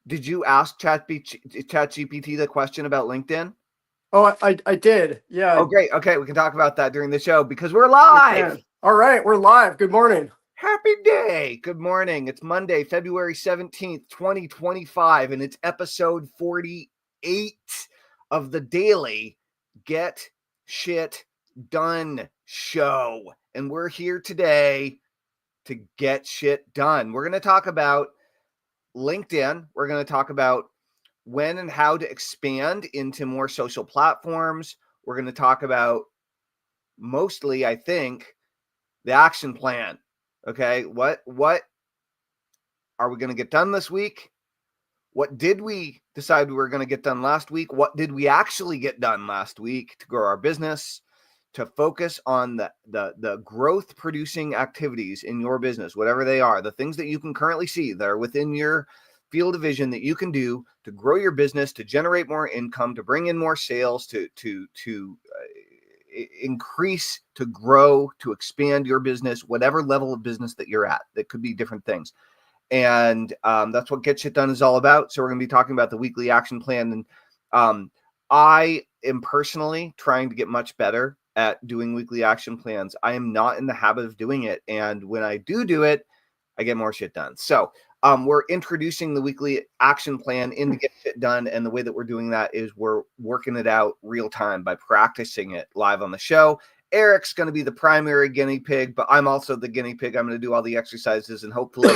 did you ask ChatGPT the question about LinkedIn? Oh, I did. Yeah. Oh, great. Okay, we can talk about that during the show because we're We live. can. All right, we're live. Good morning. Happy day. Good morning. It's Monday, February 17th, 2025, and it's episode 48 of the daily Get Shit Done show. And we're here today to get shit done. We're going to talk about LinkedIn. We're going to talk about when and how to expand into more social platforms. We're going to talk about mostly, I think, the action plan. Okay, what are we going to get done this week? What did we decide we were going to get done last week? What did we actually get done last week to grow our business, to focus on the growth producing activities in your business, whatever they are, the things that you can currently see that are within your field of vision that you can do to grow your business, to generate more income, to bring in more sales, to increase, to grow, to expand your business, whatever level of business that you're at. That could be different things. And that's what Get Shit Done is all about. So we're going to be talking about the weekly action plan. And I am personally trying to get much better at doing weekly action plans. I am not in the habit of doing it. And when I do it, I get more shit done. So we're introducing the weekly action plan into Get Shit Done. And the way that we're doing that is we're working it out real time by practicing it live on the show. Eric's going to be the primary guinea pig, but I'm also the guinea pig. I'm going to do all the exercises, and hopefully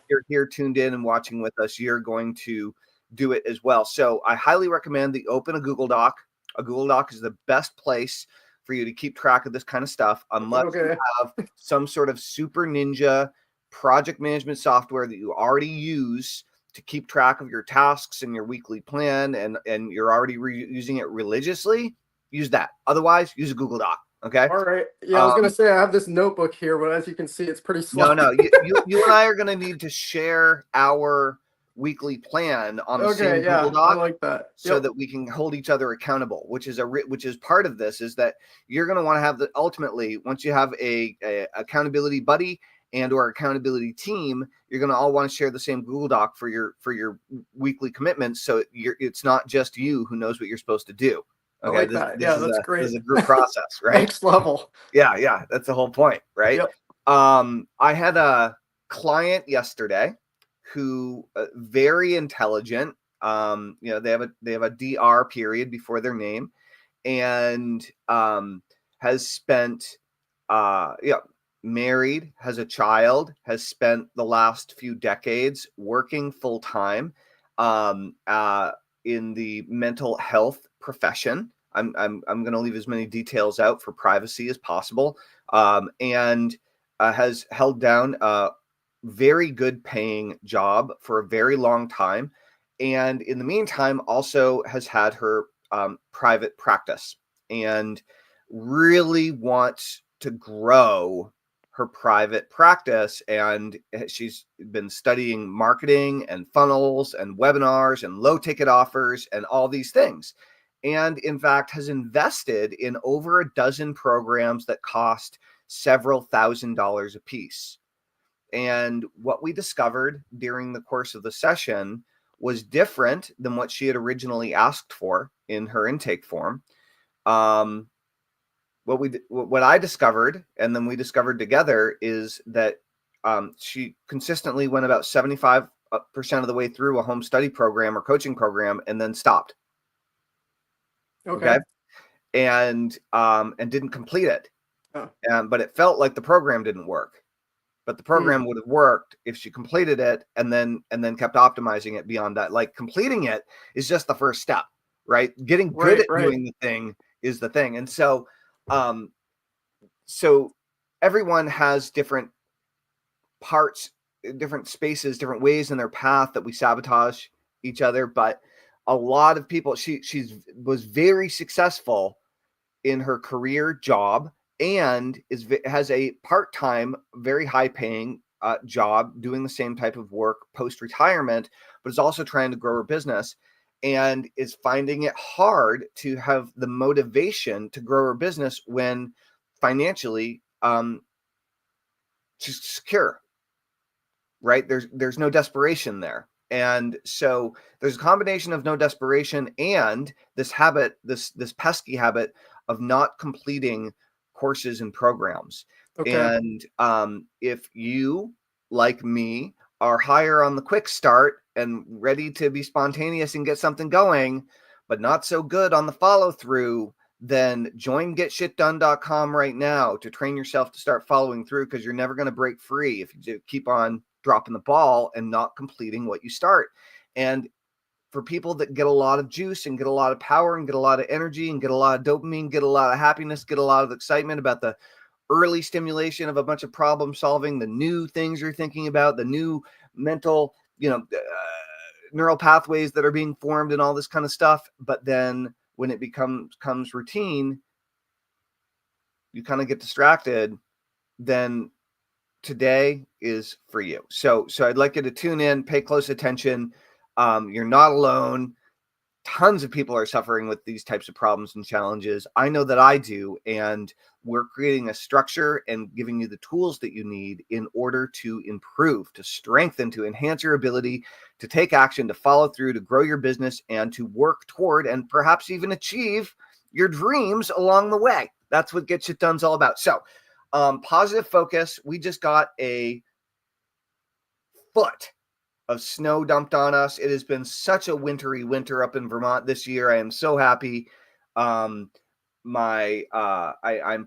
you're here tuned in and watching with us, you're going to do it as well. So I highly recommend that you open a Google Doc. A Google Doc is the best place for you to keep track of this kind of stuff, unless you have some sort of super ninja project management software that you already use to keep track of your tasks and your weekly plan, and you're already using it religiously. Use that. Otherwise, use a Google Doc. Okay. All right. Yeah, I was gonna say I have this notebook here, but as you can see, it's pretty slow. No. You and I are going to need to share our weekly plan on the same Google Doc. I like that. So that we can hold each other accountable, which is part of this, is that you're going to want to have ultimately, once you have a accountability buddy and or accountability team, you're going to all want to share the same Google Doc for your weekly commitments. So it's not just you who knows what you're supposed to do. Okay, I like that. That's great. This is a group process, right? Next level. Yeah, that's the whole point, right? Yep. I had a client yesterday who very intelligent. They have a DR period before their name, and has spent married, has a child, has spent the last few decades working full time in the mental health profession. I'm going to leave as many details out for privacy as possible, and has held down a very good paying job for a very long time, and in the meantime also has had her private practice and really wants to grow her private practice. And she's been studying marketing and funnels and webinars and low ticket offers and all these things, and in fact has invested in over a dozen programs that cost several $1,000s a piece. And what we discovered during the course of the session was different than what she had originally asked for in her intake form. What I discovered, and then we discovered together, is that she consistently went about 75% of the way through a home study program or coaching program and then stopped. Okay. And didn't complete it. Oh. But it felt like the program didn't work. But the program would have worked if she completed it and then kept optimizing it beyond that. Like, completing it is just the first step, right? Getting good at doing the thing is the thing. And so everyone has different parts, different spaces, different ways in their path that we sabotage each other. But a lot of people, she was very successful in her career job, and has a part-time, very high-paying job doing the same type of work post-retirement, but is also trying to grow her business, and is finding it hard to have the motivation to grow her business when financially she's secure. right? There's no desperation there. And so there's a combination of no desperation and this habit, this pesky habit of not completing courses and programs. Okay. And if you, like me, are higher on the quick start and ready to be spontaneous and get something going, but not so good on the follow through, then join getshitdone.com right now to train yourself to start following through, because you're never going to break free if you keep on dropping the ball and not completing what you start. And for people that get a lot of juice and get a lot of power and get a lot of energy and get a lot of dopamine, get a lot of happiness, get a lot of excitement about the early stimulation of a bunch of problem solving, the new things you're thinking about, the new mental, neural pathways that are being formed and all this kind of stuff. But then when it becomes routine, you kind of get distracted, then today is for you. So I'd like you to tune in, pay close attention. You're not alone. Tons of people are suffering with these types of problems and challenges. I know that I do. And we're creating a structure and giving you the tools that you need in order to improve, to strengthen, to enhance your ability to take action, to follow through, to grow your business, and to work toward and perhaps even achieve your dreams along the way. That's what Get Shit Done's all about. So positive focus. We just got a foot of snow dumped on us. It has been such a wintry winter up in Vermont this year. I am so happy. I'm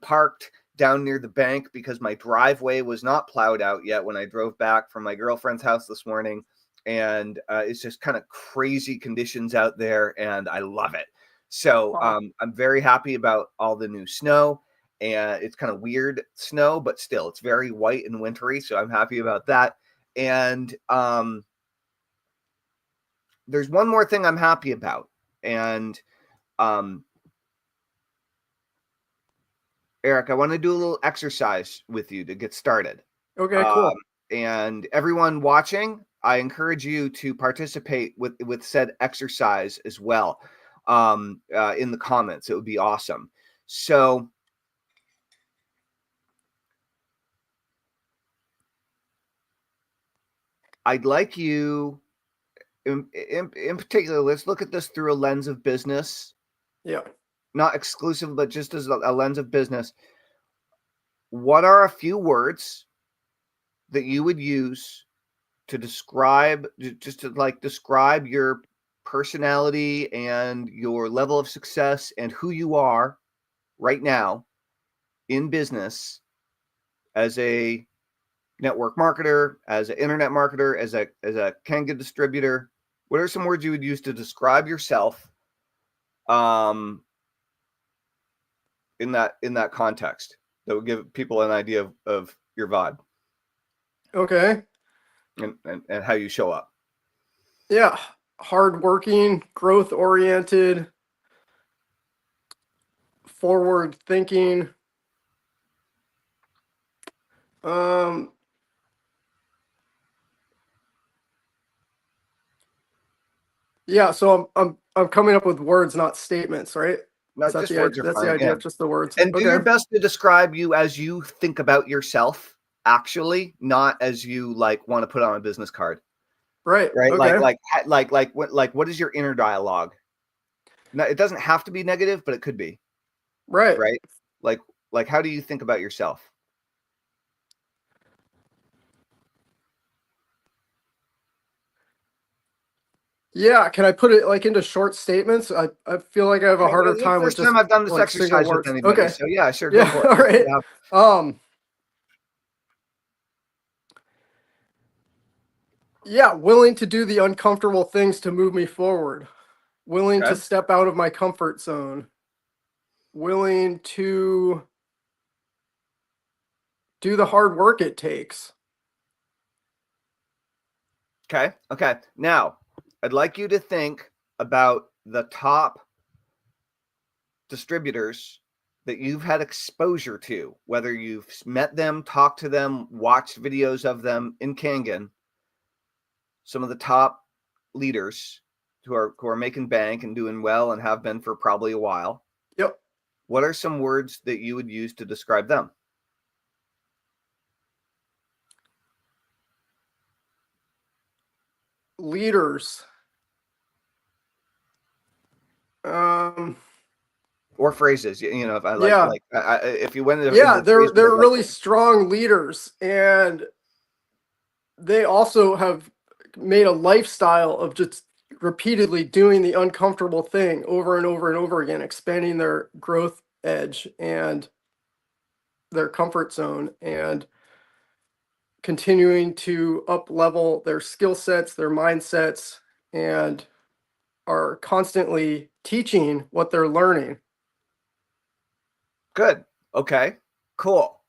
parked down near the bank because my driveway was not plowed out yet when I drove back from my girlfriend's house this morning. And it's just kind of crazy conditions out there, and I love it. So I'm very happy about all the new snow, and it's kind of weird snow, but still it's very white and wintry. So I'm happy about that. And there's one more thing I'm happy about. And Eric, I want to do a little exercise with you to get started. Okay, cool. And everyone watching, I encourage you to participate with said exercise as well in the comments. It would be awesome. So I'd like you, in particular, let's look at this through a lens of business. Yeah. Not exclusive, but just as a lens of business. What are a few words that you would use to describe, just to describe your personality and your level of success and who you are right now in business as a network marketer, as an internet marketer, as a Kanga distributor? What are some words you would use to describe yourself in that context that would give people an idea of your vibe? Okay. And how you show up? Yeah. Hardworking, growth oriented, forward thinking. Yeah, so I'm coming up with words, not statements, right? No, Is that just the words are that's the fine. idea Yeah. of just the words? And do Okay. your best to describe you as you think about yourself, actually, not as you want to put on a business card. Right. Right. Okay. What is your inner dialogue? No, it doesn't have to be negative, but it could be. Right. Right. Like how do you think about yourself? Yeah, can I put it into short statements? I feel like I have a harder It's the time with first just time I've done this single exercise with words. anybody. Okay. So yeah, sure, go Yeah, for it. all right. Yeah, willing to do the uncomfortable things to move me forward. Willing to Okay. step out of my comfort zone. Willing to do the hard work it takes. Okay. Now, I'd like you to think about the top distributors that you've had exposure to, whether you've met them, talked to them, watched videos of them in Kangen. Some of the top leaders who are making bank and doing well and have been for probably a while. Yep. What are some words that you would use to describe them? leaders. Or phrases, if I Yeah. if you went in Yeah, the phrase they're direction. really strong leaders, and they also have made a lifestyle of just repeatedly doing the uncomfortable thing over and over and over again, expanding their growth edge and their comfort zone, and continuing to up level their skill sets, their mindsets, and are constantly teaching what they're learning. Good. Okay. Cool.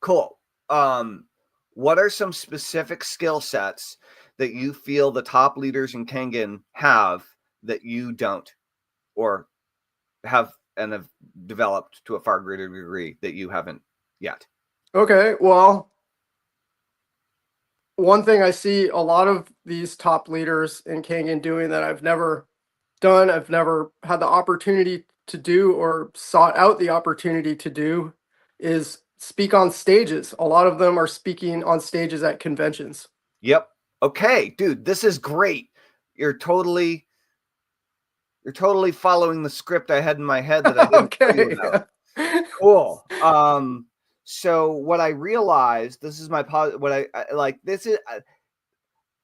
What are some specific skill sets that you feel the top leaders in Kangen have that you don't, or have developed to a far greater degree that you haven't yet? Okay, well, one thing I see a lot of these top leaders in Kangen doing that I've never done, I've never had the opportunity to do or sought out the opportunity to do, is speak on stages. A lot of them are speaking on stages at conventions. Yep. Okay, dude, this is great. You're totally following the script I had in my head that I didn't tell you Okay. about. Cool. So what I realized, this is my what I like. This is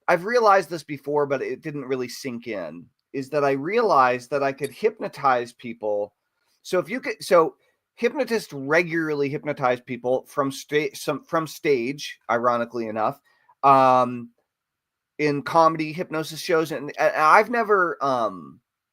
I've realized this before, but it didn't really sink in. Is that I realized that I could hypnotize people. So if you could, so hypnotists regularly hypnotize people from stage. Ironically enough, in comedy hypnosis shows, and I've never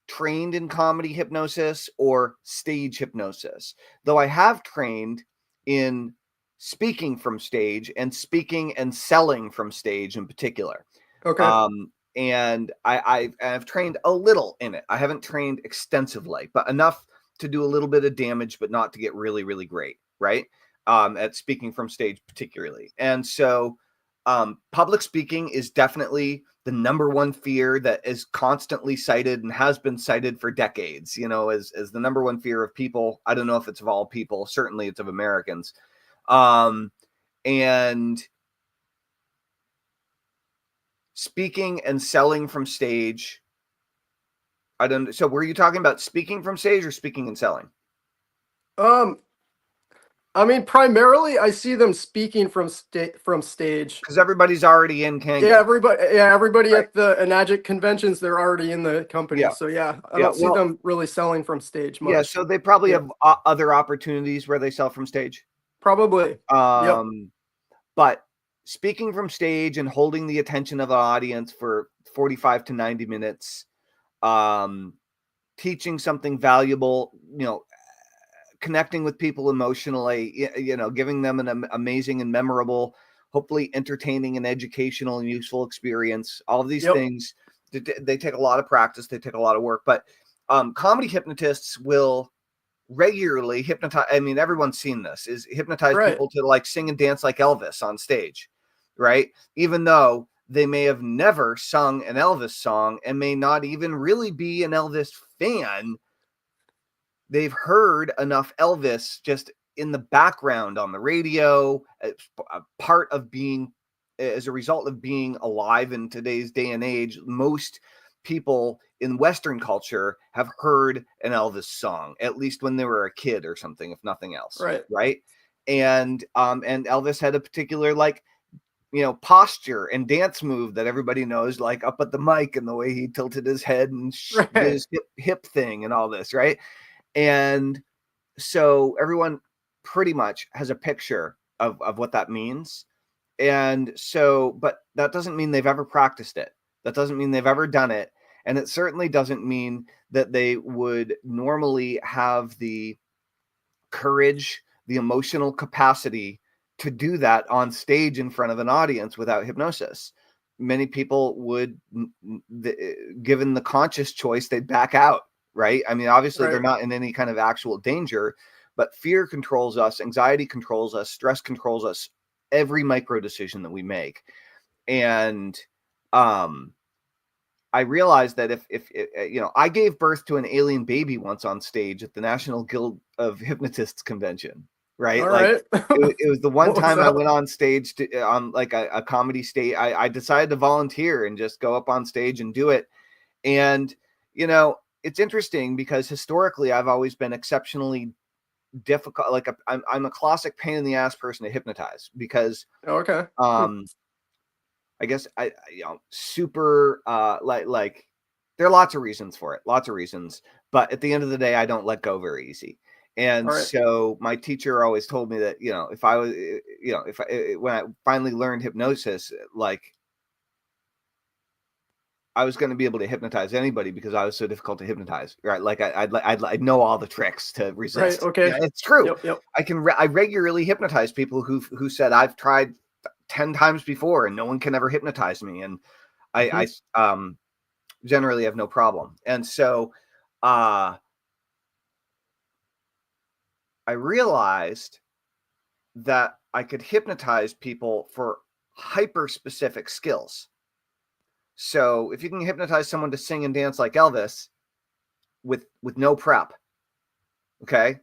trained in comedy hypnosis or stage hypnosis, though I have trained in speaking from stage and speaking and selling from stage in particular. Okay. And I've trained a little in it. I haven't trained extensively, but enough to do a little bit of damage, but not to get really, really great, right? At speaking from stage particularly. And so public speaking is definitely the number one fear that is constantly cited and has been cited for decades, as the number one fear of people. I don't know if it's of all people. Certainly it's of Americans. And speaking and selling from stage. So were you talking about speaking from stage or speaking and selling? I mean, primarily I see them speaking from stage. Because everybody's already in Kangen. Everybody Right. at the Enagic conventions, they're already in the company. Yeah. So I Yeah, don't see them really selling from stage much. Yeah, so they probably have other opportunities where they sell from stage. Probably. Yep. But speaking from stage and holding the attention of the audience for 45 to 90 minutes, teaching something valuable, connecting with people emotionally, giving them an amazing and memorable, hopefully entertaining and educational and useful experience. All of these things, they take a lot of practice. They take a lot of work, but comedy hypnotists will regularly hypnotize. I mean, everyone's seen this, is hypnotize people to like sing and dance like Elvis on stage, right? Even though they may have never sung an Elvis song and may not even really be an Elvis fan. They've heard enough Elvis just in the background on the radio, as a part of being, as a result of being alive in today's day and age. Most people in Western culture have heard an Elvis song, at least when they were a kid or something, if nothing else. Right. And Elvis had a particular, posture and dance move that everybody knows, like up at the mic and the way he tilted his head and did his hip thing and all this. Right. And so everyone pretty much has a picture of what that means. And so, but that doesn't mean they've ever practiced it. That doesn't mean they've ever done it. And it certainly doesn't mean that they would normally have the courage, the emotional capacity to do that on stage in front of an audience without hypnosis. Many people would, given the conscious choice, they'd back out. Right. I mean, obviously they're not in any kind of actual danger, but fear controls us. Anxiety controls us. Stress controls us. Every micro decision that we make. And I realized that if I gave birth to an alien baby once on stage at the National Guild of Hypnotists convention. right? All Like right. it was the one What was time I that? went on stage to on like a comedy stage. I decided to volunteer and just go up on stage and do it. And, you know, it's interesting because historically I've always been exceptionally difficult. Like I'm a classic pain in the ass person to hypnotize because, Okay. I guess super, like there are lots of reasons for it, lots of reasons, but at the end of the day, I don't let go very easy. And All right. so my teacher always told me that, if I was, when I finally learned hypnosis, like I was going to be able to hypnotize anybody because I was so difficult to hypnotize, right? Like I'd know all the tricks to Right. resist. Okay. Yeah, it's true. Yep. Yep. I regularly hypnotize people who said I've tried 10 times before and no one can ever hypnotize me. And Hmm. I generally have no problem. And so I realized that I could hypnotize people for hyper specific skills. So if you can hypnotize someone to sing and dance like Elvis with no prep, okay,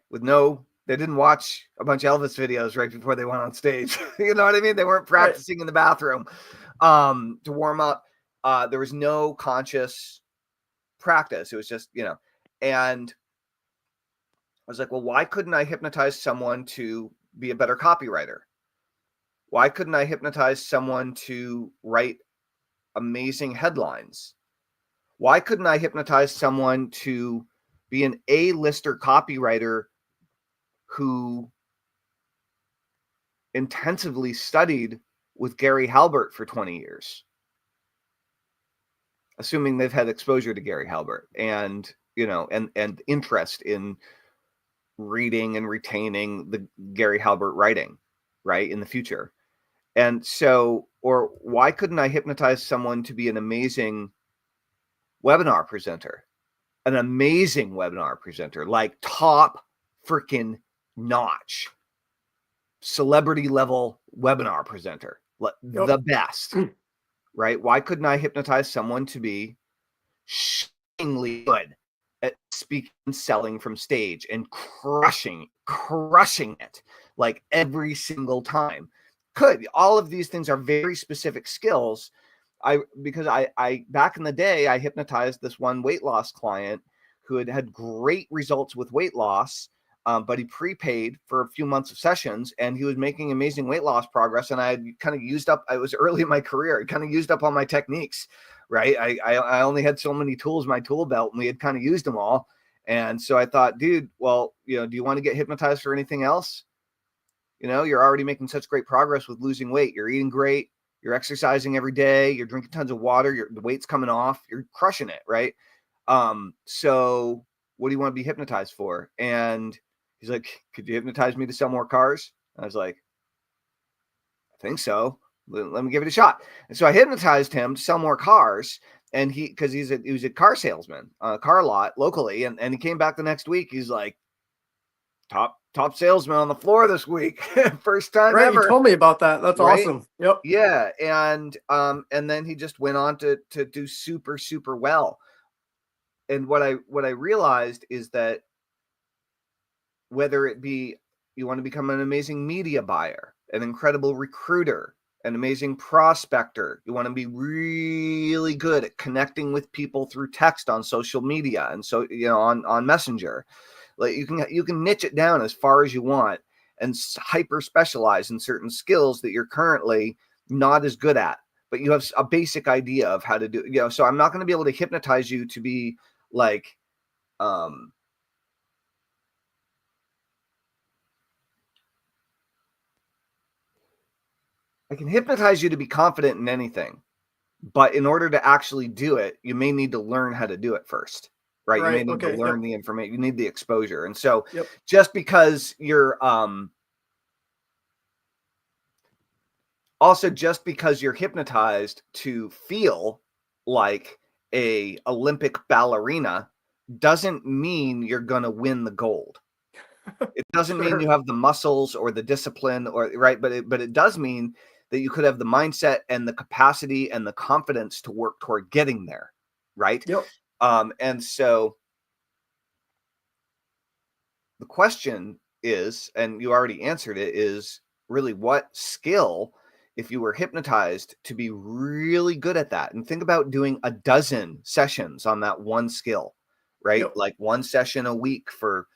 they didn't watch a bunch of Elvis videos right before they went on stage. You know what I mean? They weren't Right. practicing in the bathroom to warm up. There was no conscious practice. It was just, and I was like, well, why couldn't I hypnotize someone to be a better copywriter? Why couldn't I hypnotize someone to write amazing headlines? Why couldn't I hypnotize someone to be an A-lister copywriter who intensively studied with Gary Halbert for 20 years? Assuming they've had exposure to Gary Halbert and, and interest in reading and retaining the Gary Halbert writing, right, in the future. And so, or why couldn't I hypnotize someone to be an amazing webinar presenter? An amazing webinar presenter, like top freaking notch, celebrity level webinar presenter, Yep. the best, right? Why couldn't I hypnotize someone to be shockingly good at speaking and selling from stage and crushing it like every single time? All of these things are very specific skills. Because I back in the day, I hypnotized this one weight loss client who had great results with weight loss, but he prepaid for a few months of sessions and he was making amazing weight loss progress. And I had kind of used up, I was early in my career, I kind of used up all my techniques, right? I only had so many tools in my tool belt and we had kind of used them all. And so I thought, dude, well, do you want to get hypnotized for anything else? You're already making such great progress with losing weight. You're eating great. You're exercising every day. You're drinking tons of water. The weight's coming off. You're crushing it, right? So what do you want to be hypnotized for? And he's like, could you hypnotize me to sell more cars? I was like, I think so. Let me give it a shot. And so I hypnotized him to sell more cars. And he was a car salesman, car lot locally. And he came back the next week. He's like, top salesman on the floor this week. First time Right. You ever. told me about that. That's Right. awesome. Yep. Yeah. And then he just went on to do super, super well. And what I realized is that whether it be you want to become an amazing media buyer, an incredible recruiter, an amazing prospector, you want to be really good at connecting with people through text on social media and so on Messenger. Like you can niche it down as far as you want and hyper specialize in certain skills that you're currently not as good at, but you have a basic idea of how to do. So I'm not going to be able to hypnotize you to be like, I can hypnotize you to be confident in anything, but in order to actually do it, you may need to learn how to do it first. Right. You may Right. need to Okay. learn Yep. the information. You need the exposure. And so Yep. just because you're hypnotized to feel like a Olympic ballerina doesn't mean you're going to win the gold. It doesn't mean you Sure. have the muscles or the discipline or right, but it does mean that you could have the mindset and the capacity and the confidence to work toward getting there, right? Yep. And so the question is, and you already answered it, is really what skill, if you were hypnotized to be really good at that, and think about doing a dozen sessions on that one skill, right? Yep. Like one session a week for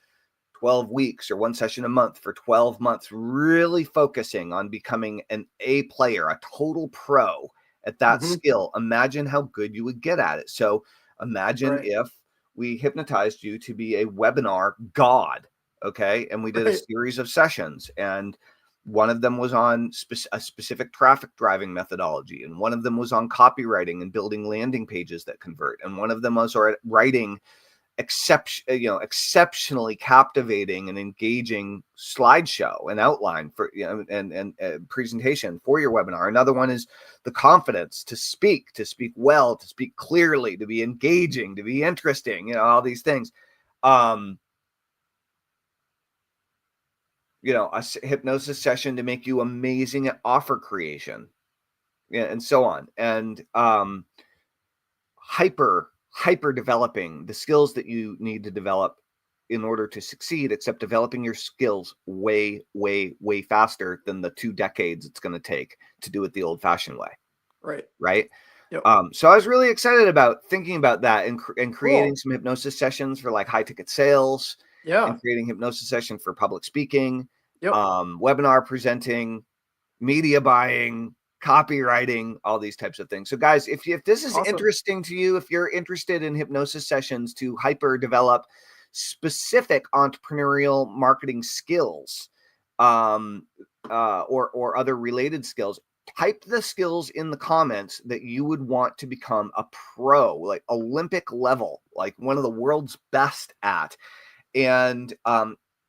12 weeks or one session a month for 12 months, really focusing on becoming an A player, a total pro at that Mm-hmm. skill. Imagine how good you would get at it. So imagine Right. if we hypnotized you to be a webinar god, okay? And we did a Right. series of sessions, and one of them was on a specific traffic driving methodology, and one of them was on copywriting and building landing pages that convert, and one of them was writing exceptionally captivating and engaging slideshow and outline for, and presentation for your webinar. Another one is the confidence to speak well, to speak clearly, to be engaging, to be interesting, all these things. A hypnosis session to make you amazing at offer creation, and so on. And hyper developing the skills that you need to develop in order to succeed, except developing your skills way faster than the 2 decades it's going to take to do it the old fashioned way. Right. Yep. So I was really excited about thinking about that, and creating Cool. some hypnosis sessions for like high ticket sales, Yeah. and creating hypnosis session for public speaking, Yep. webinar presenting, media buying, copywriting, all these types of things. So guys, if this is Awesome. interesting to you, if you're interested in hypnosis sessions to hyper develop specific entrepreneurial marketing skills, or other related skills, type the skills in the comments that you would want to become a pro, like Olympic level, like one of the world's best at. And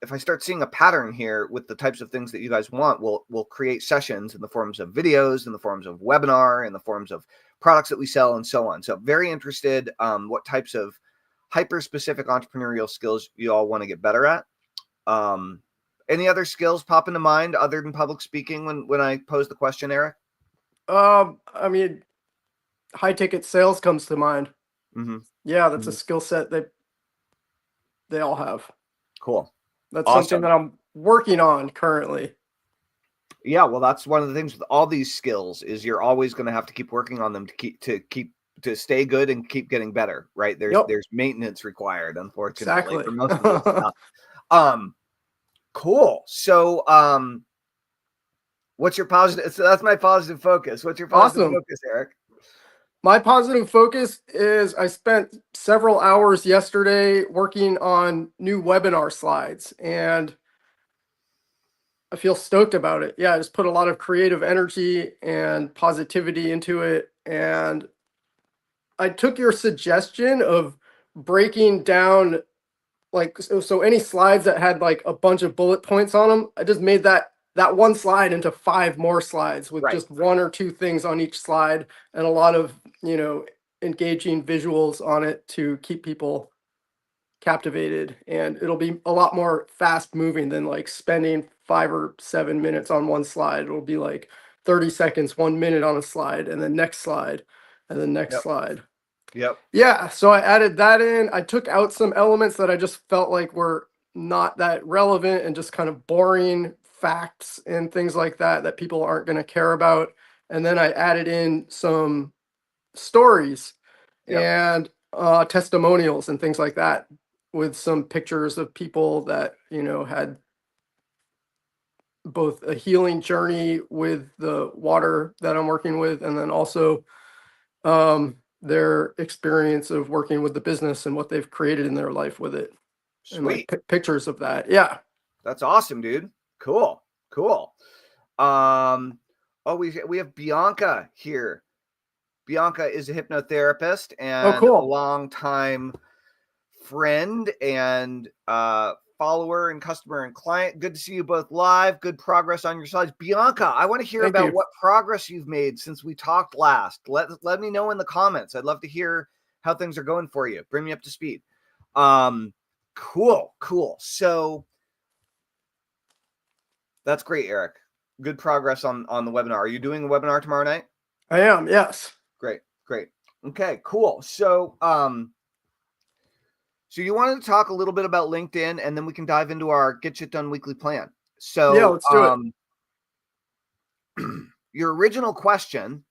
if I start seeing a pattern here with the types of things that you guys want, we'll create sessions in the forms of videos, in the forms of webinar, in the forms of products that we sell, and so on. So very interested what types of hyper specific entrepreneurial skills you all want to get better at. Any other skills pop into mind other than public speaking when I pose the question, Eric? I mean, high ticket sales comes to mind. Mm-hmm. Yeah, that's a skill set that they all have. Cool. That's Awesome. something that I'm working on currently. Yeah, well, that's one of the things with all these skills is you're always going to have to keep working on them to stay good and keep getting better, right? There's maintenance required, unfortunately, Exactly. for most of this stuff. Cool. So, what's your positive? So that's my positive focus. What's your positive focus, Eric? My positive focus is I spent several hours yesterday working on new webinar slides, and I feel stoked about it. Yeah, I just put a lot of creative energy and positivity into it. And I took your suggestion of breaking down, like, so any slides that had like a bunch of bullet points on them, I just made that one slide into 5 more slides with just 1 or 2 things on each slide, and a lot of, engaging visuals on it to keep people captivated. And it'll be a lot more fast moving than like spending 5 or 7 minutes on one slide. It'll be like 30 seconds, 1 minute on a slide, and then next slide, and then next slide. Yep. Yeah, so I added that in. I took out some elements that I just felt like were not that relevant and just kind of boring facts and things like that people aren't going to care about. And then I added in some stories and testimonials and things like that, with some pictures of people that, had both a healing journey with the water that I'm working with, and then also their experience of working with the business and what they've created in their life with it. Sweet. And like pictures of that. Yeah. That's awesome, dude. Cool. We have Bianca here. Bianca is a hypnotherapist and a longtime friend and follower and customer and client. Good to see you both live. Good progress on your slides. Bianca, I want to hear about what progress you've made since we talked last. Let me know in the comments. I'd love to hear how things are going for you. Bring me up to speed. Cool. So that's great, Eric. Good progress on the webinar. Are you doing a webinar tomorrow night? I am, yes. Great. Okay, cool. So So you wanted to talk a little bit about LinkedIn, and then we can dive into our Get Shit Done weekly plan. Yeah, So let's do it. your original question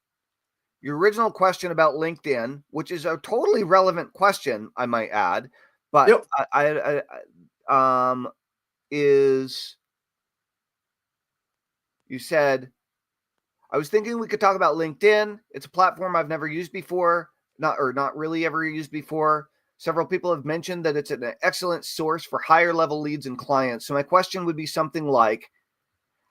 about LinkedIn, which is a totally relevant question, I might add, but Yep. is you said, I was thinking we could talk about LinkedIn. It's a platform I've never used before, not really ever used before. Several people have mentioned that it's an excellent source for higher level leads and clients. So my question would be something like,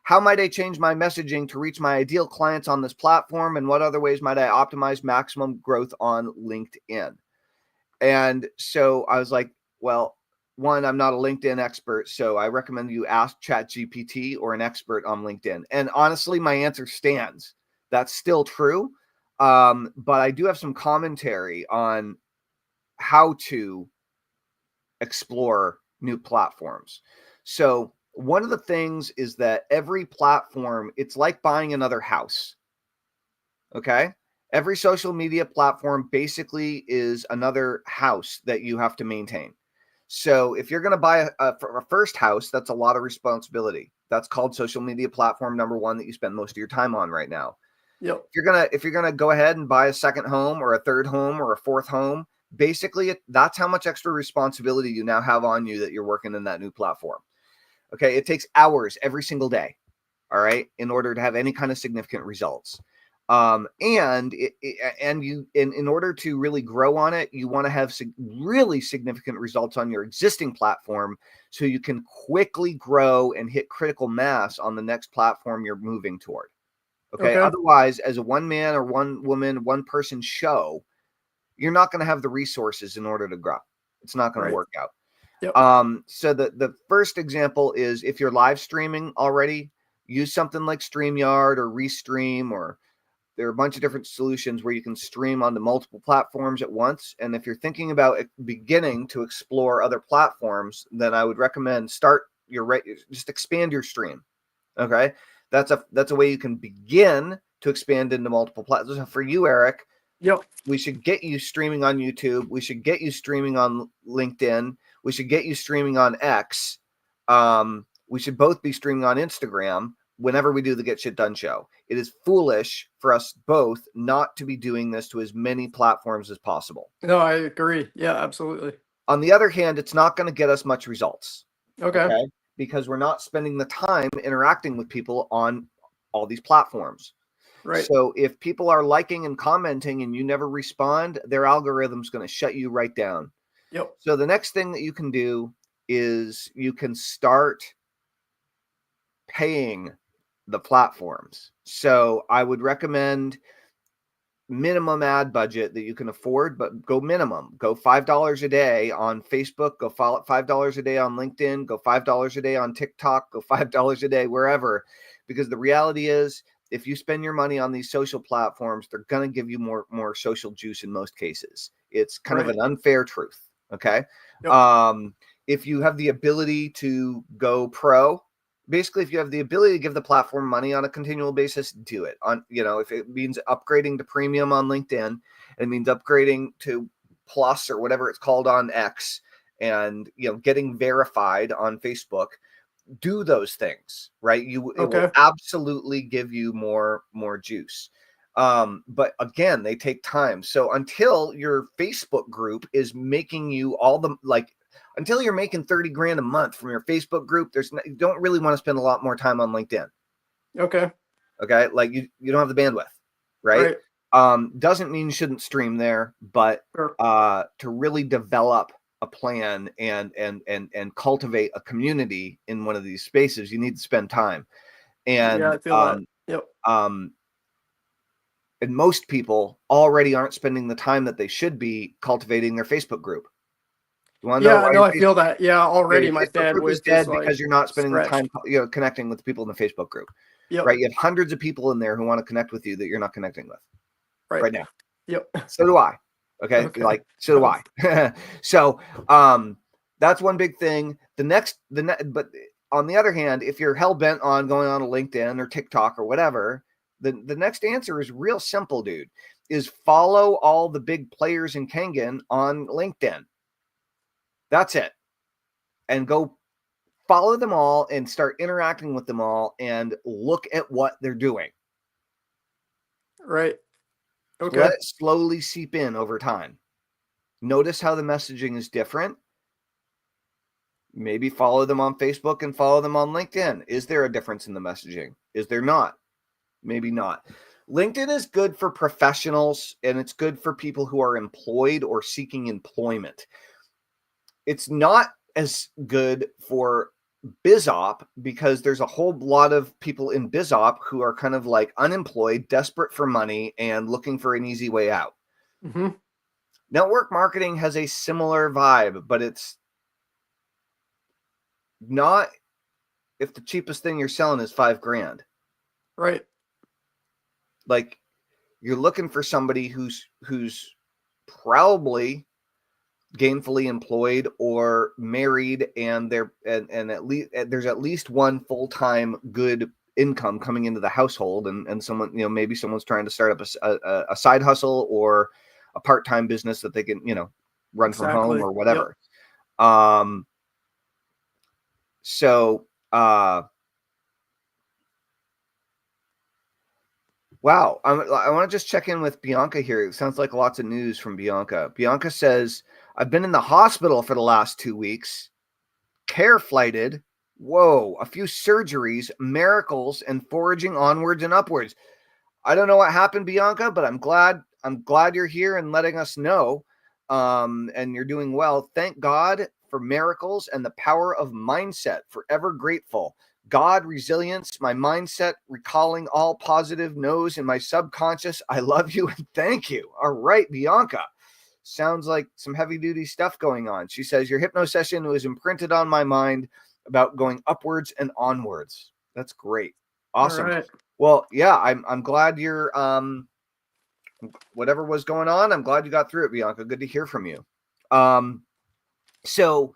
how might I change my messaging to reach my ideal clients on this platform? And what other ways might I optimize maximum growth on LinkedIn? And so I was like, well, one, I'm not a LinkedIn expert, so I recommend you ask ChatGPT or an expert on LinkedIn. And honestly, my answer stands. That's still true. But I do have some commentary on how to explore new platforms. So one of the things is that every platform, it's like buying another house. Okay. Every social media platform basically is another house that you have to maintain. So if you're going to buy a first house, that's a lot of responsibility. That's called social media platform number one that you spend most of your time on right now. Yep. If you're gonna go ahead and buy a second home or a third home or a fourth home, basically that's how much extra responsibility you now have on you that you're working in that new platform. Okay, it takes hours every single day, all right, in order to have any kind of significant results. And in order to really grow on it, you want to have really significant results on your existing platform so you can quickly grow and hit critical mass on the next platform you're moving toward. Okay. Otherwise, as a one man or one woman, one person show, you're not going to have the resources in order to grow. It's not going to work out. Yep. So the first example is if you're live streaming already, use something like StreamYard or Restream, or there are a bunch of different solutions where you can stream onto multiple platforms at once. And if you're thinking about beginning to explore other platforms, then I would recommend just expand your stream. Okay. That's a way you can begin to expand into multiple platforms. So for you, Eric, Yep. we should get you streaming on YouTube. We should get you streaming on LinkedIn. We should get you streaming on X. We should both be streaming on Instagram whenever we do the Get Shit Done show. It is foolish for us both not to be doing this to as many platforms as possible. No, I agree. Yeah, absolutely. On the other hand, it's not going to get us much results. Okay. Because we're not spending the time interacting with people on all these platforms. Right. So if people are liking and commenting and you never respond, their algorithm's going to shut you right down. Yep. So the next thing that you can do is you can start paying the platforms. So I would recommend minimum ad budget that you can afford, but go minimum. Go $5 a day on Facebook, go $5 a day on LinkedIn, go $5 a day on TikTok, go $5 a day wherever. Because the reality is, if you spend your money on these social platforms, they're going to give you more social juice in most cases. It's kind of an unfair truth. Okay. Yep. If you have the ability to go pro, basically, if you have the ability to give the platform money on a continual basis, do it. If it means upgrading to premium on LinkedIn, it means upgrading to plus or whatever it's called on X, and getting verified on Facebook. Do those things, right? It will absolutely give you more juice. But again, they take time. So until your Facebook group is making you until you're making 30 grand a month from your Facebook group, you don't really want to spend a lot more time on LinkedIn. Okay. Like you don't have the bandwidth, right? Doesn't mean you shouldn't stream there, but to really develop a plan and cultivate a community in one of these spaces, you need to spend time. And yeah, I feel that. Yep. And most people already aren't spending the time that they should be cultivating their Facebook group. You want to know why no, I feel that. Yeah, already my Facebook group is bandwidth dead is because you're not spending the time, stretched. connecting with people in the Facebook group. Yep. Right? You have hundreds of people in there who want to connect with you that you're not connecting with right now. Yep. So do I. Okay. So do I. So that's one big thing. But on the other hand, if you're hell bent on going on a LinkedIn or TikTok or whatever, the next answer is real simple, dude. Is follow all the big players in Kangen on LinkedIn. That's it. And go follow them all and start interacting with them all and look at what they're doing. Right. Okay. Let it slowly seep in over time. Notice how the messaging is different. Maybe follow them on Facebook and follow them on LinkedIn. Is there a difference in the messaging? Is there not? Maybe not. LinkedIn is good for professionals and it's good for people who are employed or seeking employment. It's not as good for BizOp because there's a whole lot of people in BizOp who are kind of like unemployed, desperate for money, and looking for an easy way out. Mm-hmm. Network marketing has a similar vibe, but it's not if the cheapest thing you're selling is $5,000. Right. Like you're looking for somebody who's probably gainfully employed or married, and they're and at least there's at least one full-time good income coming into the household, and someone, maybe someone's trying to start up a side hustle or a part-time business that they can run from home or whatever. Yep. So wow, I want to just check in with Bianca here. It sounds like lots of news from Bianca. Bianca says, I've been in the hospital for the last 2 weeks, care flighted, whoa, a few surgeries, miracles, and foraging onwards and upwards. I don't know what happened, Bianca, but I'm glad you're here and letting us know. And you're doing well. Thank God for miracles and the power of mindset. Forever grateful. God, resilience, my mindset, recalling all positive no's in my subconscious. I love you and thank you. All right, Bianca. Sounds like some heavy duty stuff going on. She says, your hypno session was imprinted on my mind about going upwards and onwards. That's great. Awesome. Right. Well, yeah, I'm glad you're, whatever was going on, I'm glad you got through it, Bianca. Good to hear from you. So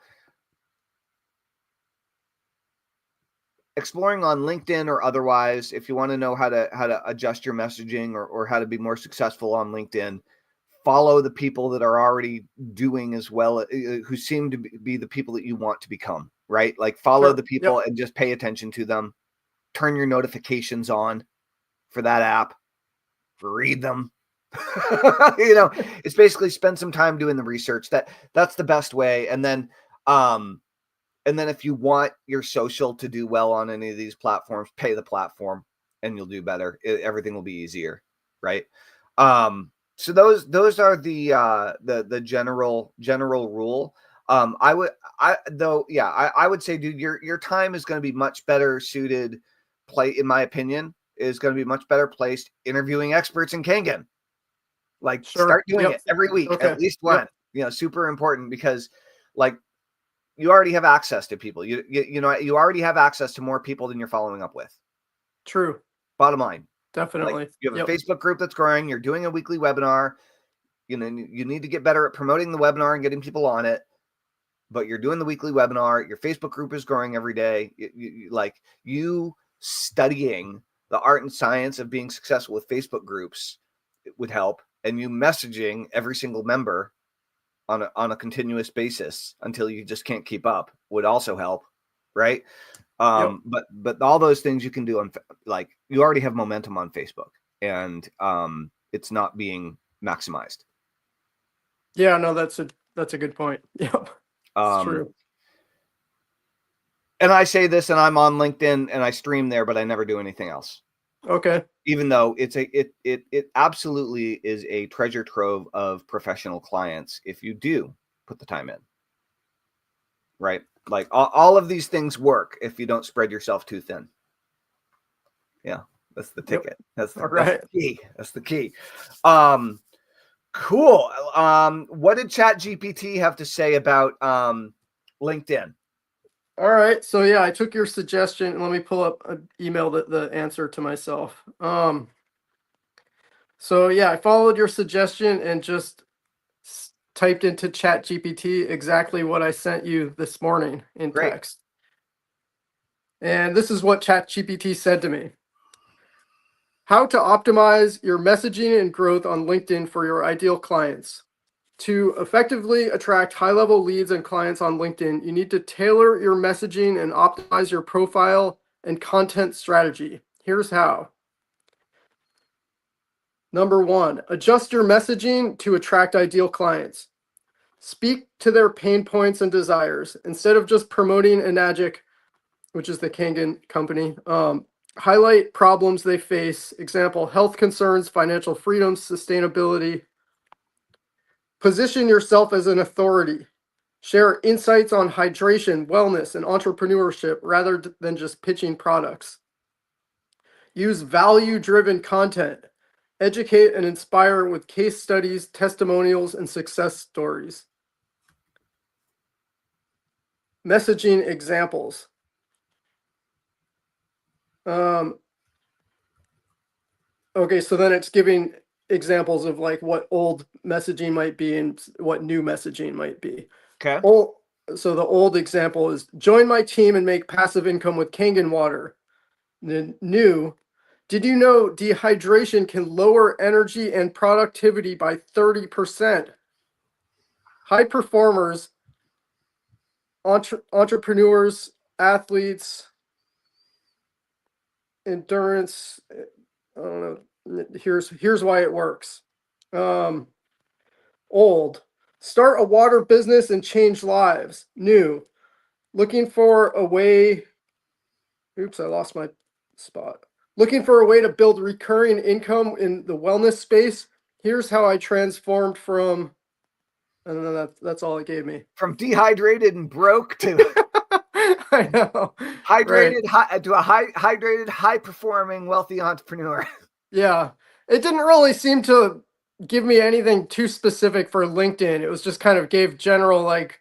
exploring on LinkedIn or otherwise, if you want to know how to adjust your messaging or how to be more successful on LinkedIn, follow the people that are already doing as well, who seem to be the people that you want to become, right? Like follow the people and just pay attention to them. Turn your notifications on for that app. Read them. It's basically spend some time doing the research. That's the best way. And then if you want your social to do well on any of these platforms, pay the platform and you'll do better. Everything will be easier, right? So those are the general rule. I would say, dude, your time is going to be much better suited. In my opinion, is going to be much better placed interviewing experts in Kangen. Like start doing it every week, at least one. Super important because like you already have access to people. You already have access to more people than you're following up with. True. Bottom line. Definitely. Like, you have a Facebook group that's growing. You're doing a weekly webinar. You need to get better at promoting the webinar and getting people on it. But you're doing the weekly webinar. Your Facebook group is growing every day. You studying the art and science of being successful with Facebook groups, it would help. And you messaging every single member on a continuous basis until you just can't keep up would also help, right? But all those things you can do on, like, you already have momentum on Facebook, and it's not being maximized. Yeah, no, that's a good point. Yep, it's true. And I say this, and I'm on LinkedIn and I stream there, but I never do anything else. Okay. Even though it absolutely is a treasure trove of professional clients if you do put the time in. Right? Like all of these things work if you don't spread yourself too thin. Yeah, that's the ticket. That's the key. That's the key. Cool. What did ChatGPT have to say about LinkedIn? All right. So yeah, I took your suggestion. Let me pull up an email the answer to myself. So yeah, I followed your suggestion and just typed into ChatGPT exactly what I sent you this morning in text. And this is what ChatGPT said to me. How to optimize your messaging and growth on LinkedIn for your ideal clients. To effectively attract high-level leads and clients on LinkedIn, you need to tailor your messaging and optimize your profile and content strategy. Here's how. Number 1, adjust your messaging to attract ideal clients. Speak to their pain points and desires. Instead of just promoting Enagic, which is the Kangen company, highlight problems they face. Example, health concerns, financial freedom, sustainability. Position yourself as an authority. Share insights on hydration, wellness, and entrepreneurship rather than just pitching products. Use value-driven content. Educate and inspire with case studies, testimonials, and success stories. Messaging examples. Okay, so then it's giving examples of like what old messaging might be and what new messaging might be. Okay. So the old example is join my team and make passive income with Kangen water. The new, did you know dehydration can lower energy and productivity by 30%? High performers, entrepreneurs, athletes, endurance, I don't know. Here's why it works. Old, start a water business and change lives. New, looking for a way. Oops, I lost my spot. Looking for a way to build recurring income in the wellness space. Here's how I transformed from, and then that's all it gave me. From dehydrated and broke to I know. hydrated, to a hydrated, high-performing, wealthy entrepreneur. Yeah, it didn't really seem to give me anything too specific for LinkedIn. It was just kind of gave general like,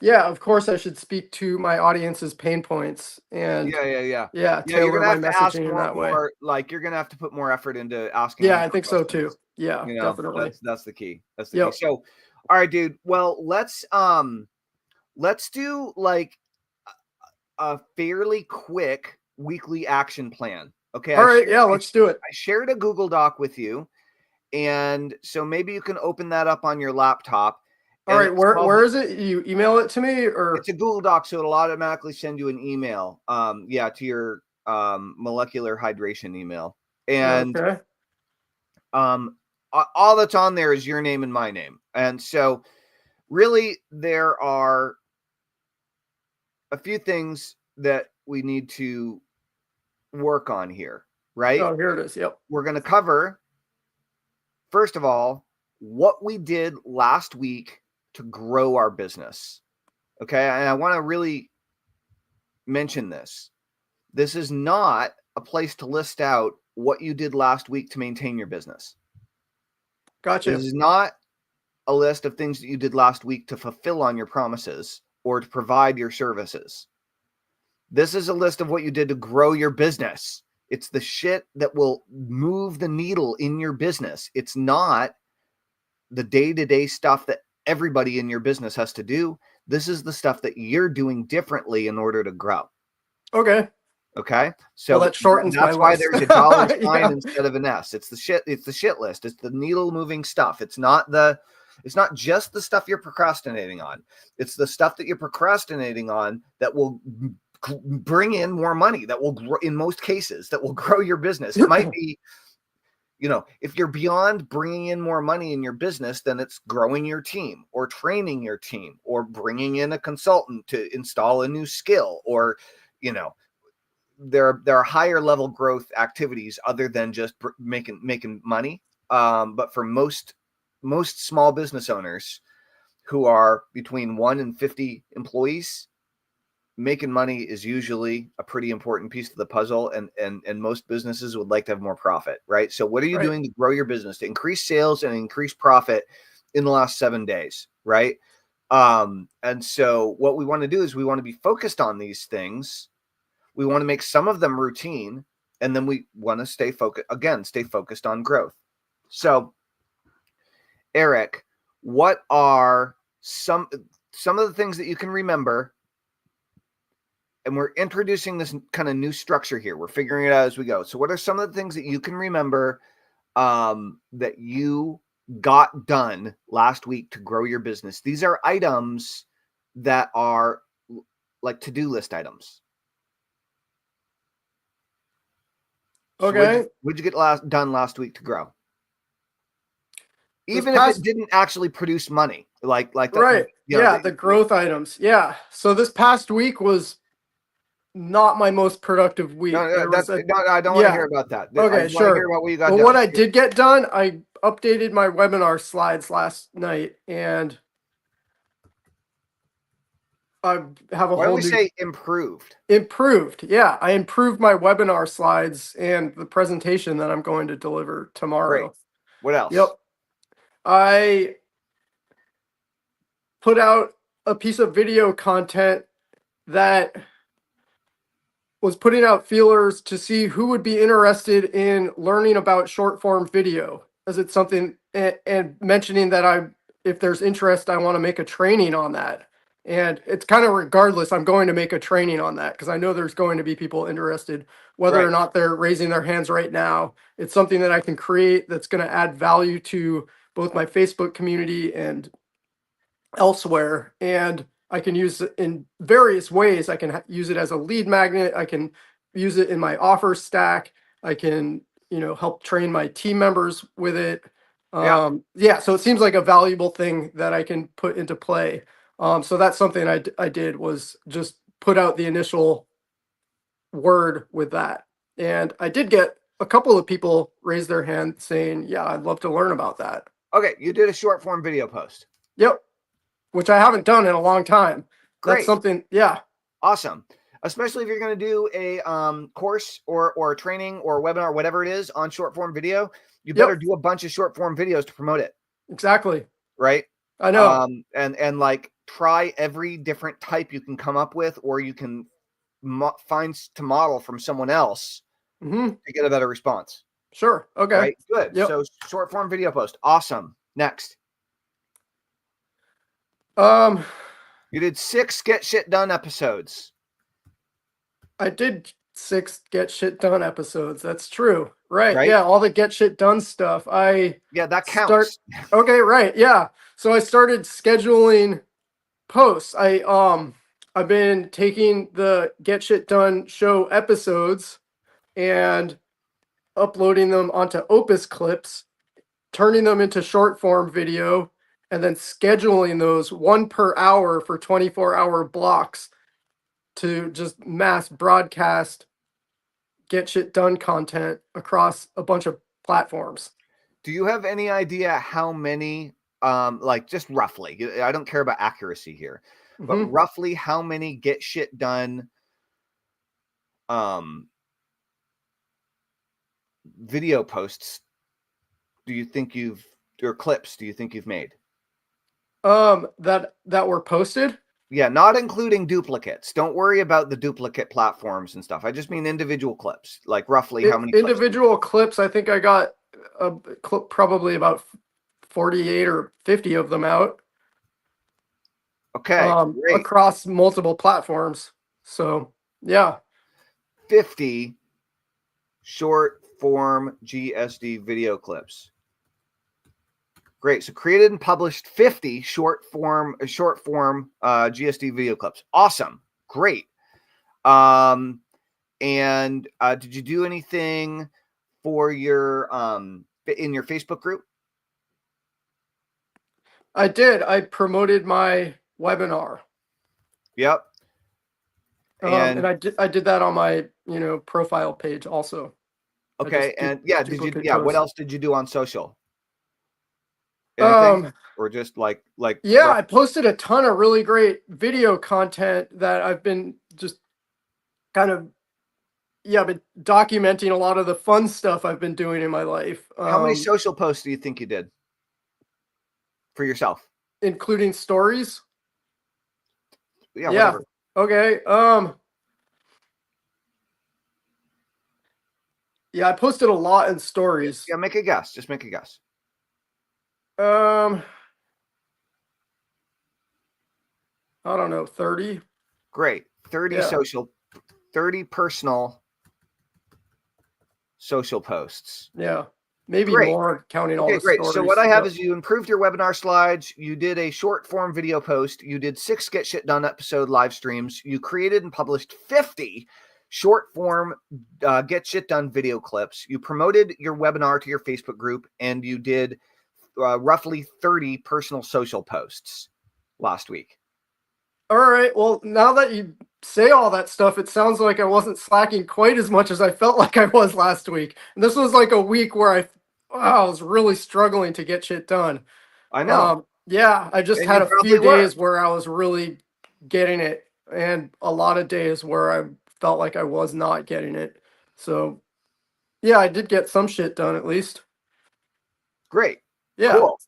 yeah, of course I should speak to my audience's pain points and Yeah. You're tailor gonna my have to ask messaging in that way. more. Like you're gonna have to put more effort into asking. Yeah, more I think so too. questions. Yeah, You know, definitely. that's the key. That's the Yep. key. So, all right, dude. Well, let's do like a fairly quick weekly action plan. Okay. All right, yeah, let's do it. I shared a Google Doc with you, and so maybe you can open that up on your laptop. All right, where is it? You email it to me or it's a Google Doc, so it'll automatically send you an email. To your molecular hydration email. And okay. All that's on there is your name and my name. And so really there are a few things that we need to work on here, right? Oh, here it is. Yep. We're going to cover, first of all, what we did last week to grow our business. Okay. And I want to really mention this. This is not a place to list out what you did last week to maintain your business. Gotcha. This is not a list of things that you did last week to fulfill on your promises or to provide your services. This is a list of what you did to grow your business. It's the shit that will move the needle in your business. It's not the day-to-day stuff that everybody in your business has to do. This is the stuff that you're doing differently in order to grow. Okay. Okay. So that shortens that's my why list. there's a dollar sign Yeah. instead of an S. It's the shit list. It's the needle moving stuff. It's not just the stuff you're procrastinating on. It's the stuff that you're procrastinating on that will bring in more money, that will grow, in most cases, that will grow your business. It might be, if you're beyond bringing in more money in your business, then it's growing your team or training your team or bringing in a consultant to install a new skill or, there are higher level growth activities other than just making money. But for most small business owners who are between 1 and 50 employees, making money is usually a pretty important piece of the puzzle. And most businesses would like to have more profit, right? So what are you doing to grow your business, to increase sales and increase profit in the last 7 days, right? And so what we want to do is we want to be focused on these things. We want to make some of them routine, and then we want to stay focused on growth. So, Eric, what are some of the things that you can remember? And we're introducing this kind of new structure here. We're figuring it out as we go. So what are some of the things that you can remember that you got done last week to grow your business. These are items that are like to-do list items. So Okay. what'd you get done last week to grow? Even if it didn't actually produce money, like that, right. you know, Yeah, the growth items. Yeah. So this past week was not my most productive week. No, There was a I don't want to hear about that. I Okay, want to hear sure. about what you got But done. what I did get done, I updated my webinar slides last night, and I have a Why don't whole we new say improved? improved. Yeah, I improved my webinar slides and the presentation that I'm going to deliver tomorrow. Great. What else? Yep. I put out a piece of video content that was putting out feelers to see who would be interested in learning about short form video. Is it something, and mentioning that if there's interest, I want to make a training on that. And it's kind of regardless, I'm going to make a training on that because I know there's going to be people interested, whether or not they're raising their hands right now. It's something that I can create that's going to add value to both my Facebook community and elsewhere. And I can use it in various ways. I can use it as a lead magnet. I can use it in my offer stack. I can, help train my team members with it. Yeah. So it seems like a valuable thing that I can put into play. So that's something I did, was just put out the initial word with that. And I did get a couple of people raise their hand saying, yeah, I'd love to learn about that. Okay. You did a short form video post. Yep. Which I haven't done in a long time. Great. That's something, yeah. Awesome. Especially if you're going to do a course or a training or a webinar, whatever it is, on short form video, you better do a bunch of short form videos to promote it. Exactly. Right. I know. And like try every different type you can come up with, or you can find to model from someone else to get a better response. Sure. Okay. Right. Good. Yep. So short form video post. Awesome. Next. You did 6 get shit done episodes. I did 6 get shit done episodes. That's true. Right. Yeah. All the get shit done stuff. Yeah, that counts. Okay. Right. Yeah. So I started scheduling posts. I've been taking the Get Shit Done show episodes and uploading them onto Opus clips, turning them into short form video, and then scheduling those 1 per hour for 24-hour blocks to just mass broadcast Get Shit Done content across a bunch of platforms. Do you have any idea how many, like just roughly, I don't care about accuracy here, but roughly how many Get Shit Done video posts do you think or clips do you think you've made? That were posted? Yeah, not including duplicates. Don't worry about the duplicate platforms and stuff. I just mean individual clips, like roughly how many individual clips. I think I got probably about 48 or 50 of them out. Okay, great. Across multiple platforms. So, yeah. 50 short form GSD video clips. Great. So created and published 50 short form GSD video clips. Awesome. Great. And did you do anything for your in your Facebook group? I did. I promoted my webinar. Yep. And I did that on my, profile page also. Okay. And yeah, what else did you do on social? Anything? Or just like yeah, I posted a ton of really great video content that I've been just kind of I've been documenting a lot of the fun stuff I've been doing in my life. How many social posts do you think you did for yourself, including stories? Yeah. Whatever. Okay. Yeah, I posted a lot in stories. Yeah, make a guess. Just make a guess. I don't know, 30. Great. 30 social, 30 personal social posts. Yeah. maybe Great. more counting all Okay, the great. So stories. what I have Yep. is you improved your webinar slides. You did a short form video post. You did 6 Get Shit Done episode live streams. You created and published 50 short form Get Shit Done video clips. You promoted your webinar to your Facebook group, and you did roughly 30 personal social posts last week. All right. Well, now that you say all that stuff, it sounds like I wasn't slacking quite as much as I felt like I was last week. And this was like a week where I was really struggling to get shit done. I know. Yeah, I just And had you a probably few were. days where I was really getting it, and a lot of days where I felt like I was not getting it. So, yeah, I did get some shit done at least. Great. Yeah. Cool.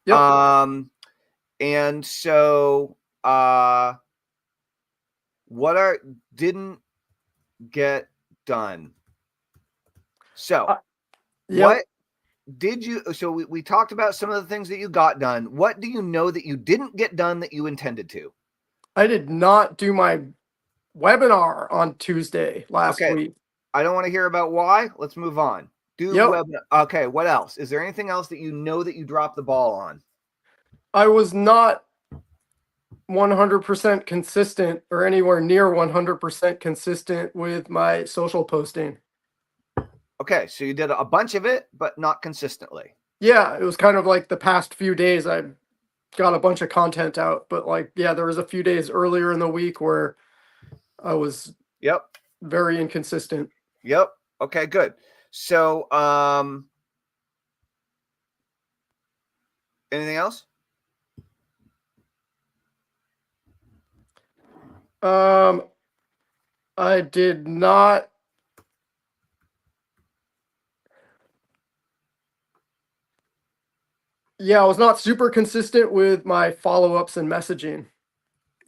Yep. And so what didn't get done? So Yep. what did you, so we talked about some of the things that you got done. What do you know that you didn't get done that you intended to? I did not do my webinar on Tuesday last Okay. week. I don't want to hear about why. Let's move on. Yep. Okay. What else? Is there anything else that you know that you dropped the ball on? I was not 100% consistent or anywhere near 100% consistent with my social posting. Okay. So you did a bunch of it, but not consistently. Yeah, it was kind of like the past few days I got a bunch of content out, but like, yeah, there was a few days earlier in the week where I was very inconsistent. Yep. Okay, good. So, anything else? I did not. Yeah, I was not super consistent with my follow-ups and messaging.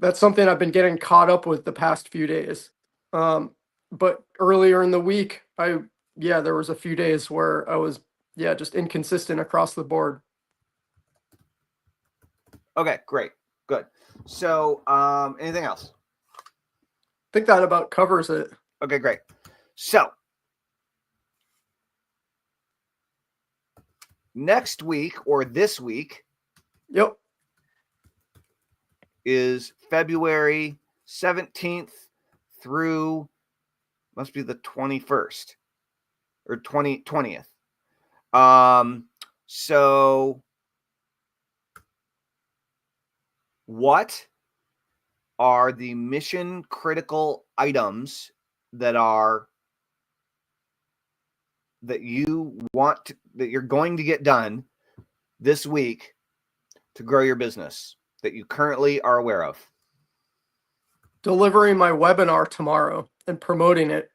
That's something I've been getting caught up with the past few days. But earlier in the week, there was a few days where I was, just inconsistent across the board. Okay, great. Good. So, anything else? I think that about covers it. Okay, great. So, next week or this week Yep. is February 17th through, must be the 21st or 20th. So what are the mission critical items that you want that you're going to get done this week to grow your business that you currently are aware of? Delivering my webinar tomorrow and promoting it.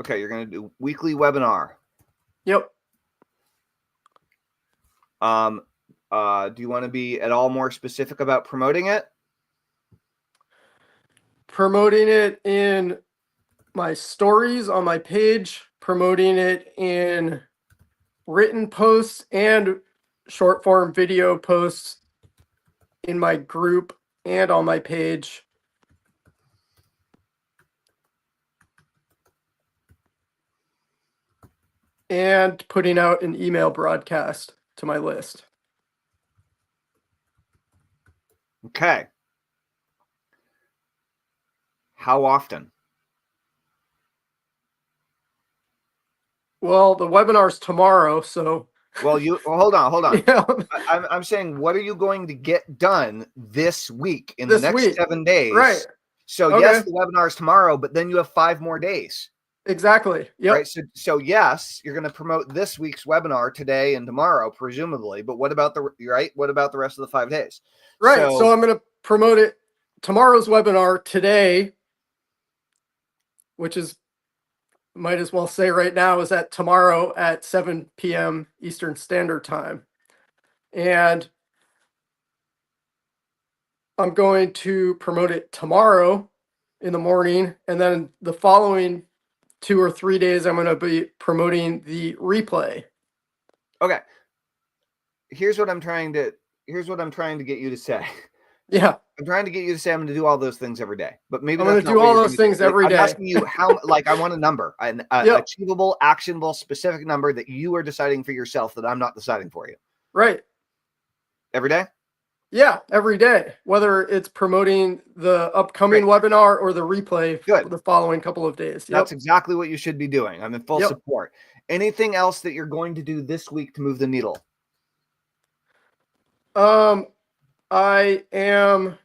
Okay, you're going to do weekly webinar. Yep. Do you want to be at all more specific about promoting it? Promoting it in my stories on my page, promoting it in written posts and short form video posts in my group and on my page. And putting out an email broadcast to my list. Okay. How often? Well, the webinar's tomorrow, so. Well, hold on. Yeah. I'm saying, what are you going to get done this week in This the next week. 7 days? Right. So Okay. yes, the webinar is tomorrow, but then you have 5 more days. Exactly. Yep. Right. So yes, you're going to promote this week's webinar today and tomorrow, presumably. But what about the rest of the 5 days? Right. So I'm going to promote it tomorrow's webinar today, which is, might as well say right now, is at tomorrow at 7 p.m. Eastern Standard Time. And I'm going to promote it tomorrow in the morning, and then the following 2 or 3 days, I'm going to be promoting the replay. Okay. Here's what I'm trying to get you to say. Yeah. I'm trying to get you to say I'm going to do all those things every day, but maybe I'm that's going to not do what all you're those going to things do. Like, every I'm day. asking you how, like, I want a number, an Yep. achievable, actionable, specific number that you are deciding for yourself that I'm not deciding for you. Right. Every day? Yeah, every day, whether it's promoting the upcoming Great. webinar or the replay for Good. the following couple of days. Yep. That's exactly what you should be doing. I'm in full Yep. support. Anything else that you're going to do this week to move the needle? I am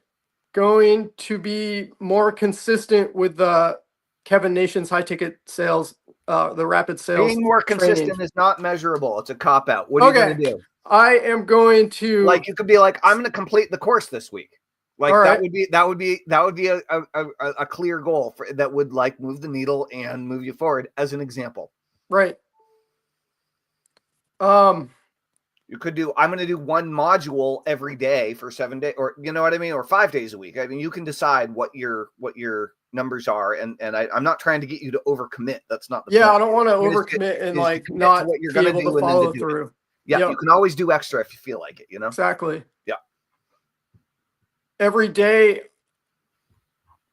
going to be more consistent with the Kevin Nation's high ticket sales, the rapid sales Being more training. consistent is not measurable. It's a cop out. What are you going to do? I am going to, Like, you could be like, I'm going to complete the course this week. Like, all that right. would be a clear goal that would like move the needle and move you forward, as an example. Right. You could do, I'm going to do one module every day for 7 days, or you know what I mean, or 5 days a week. I mean, you can decide what your numbers are, and I'm not trying to get you to overcommit. That's not the point. I don't want to Is overcommit and to like commit to not what you're be going to able do to and then to follow do it. through. Yeah, Yep. you can always do extra if you feel like it, you know? Exactly. Yeah. Every day.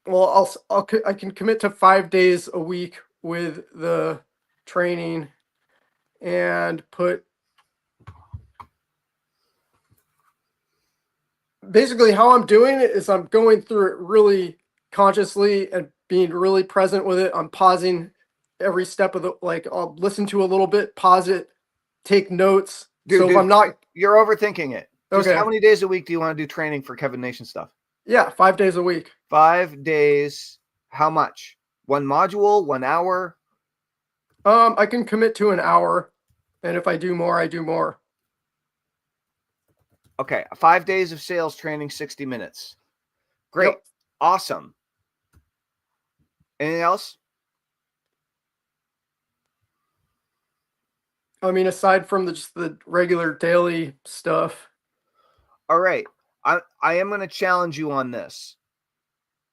Well, I can commit to 5 days a week with the training and put basically how I'm doing it is I'm going through it really consciously and being really present with it. I'm pausing every step of the, like, I'll listen to a little bit, pause it, take notes. So if I'm not, you're overthinking it. Just okay. how many days a week do you want to do training for Kevin Nation stuff? Yeah, 5 days a week. 5 days. How much? One module, 1 hour? I can commit to an hour, and if I do more, I do more. Okay, 5 days of sales training, 60 minutes. Great. Yep. Awesome. Anything else? I mean, aside from just the regular daily stuff. All right. I am going to challenge you on this.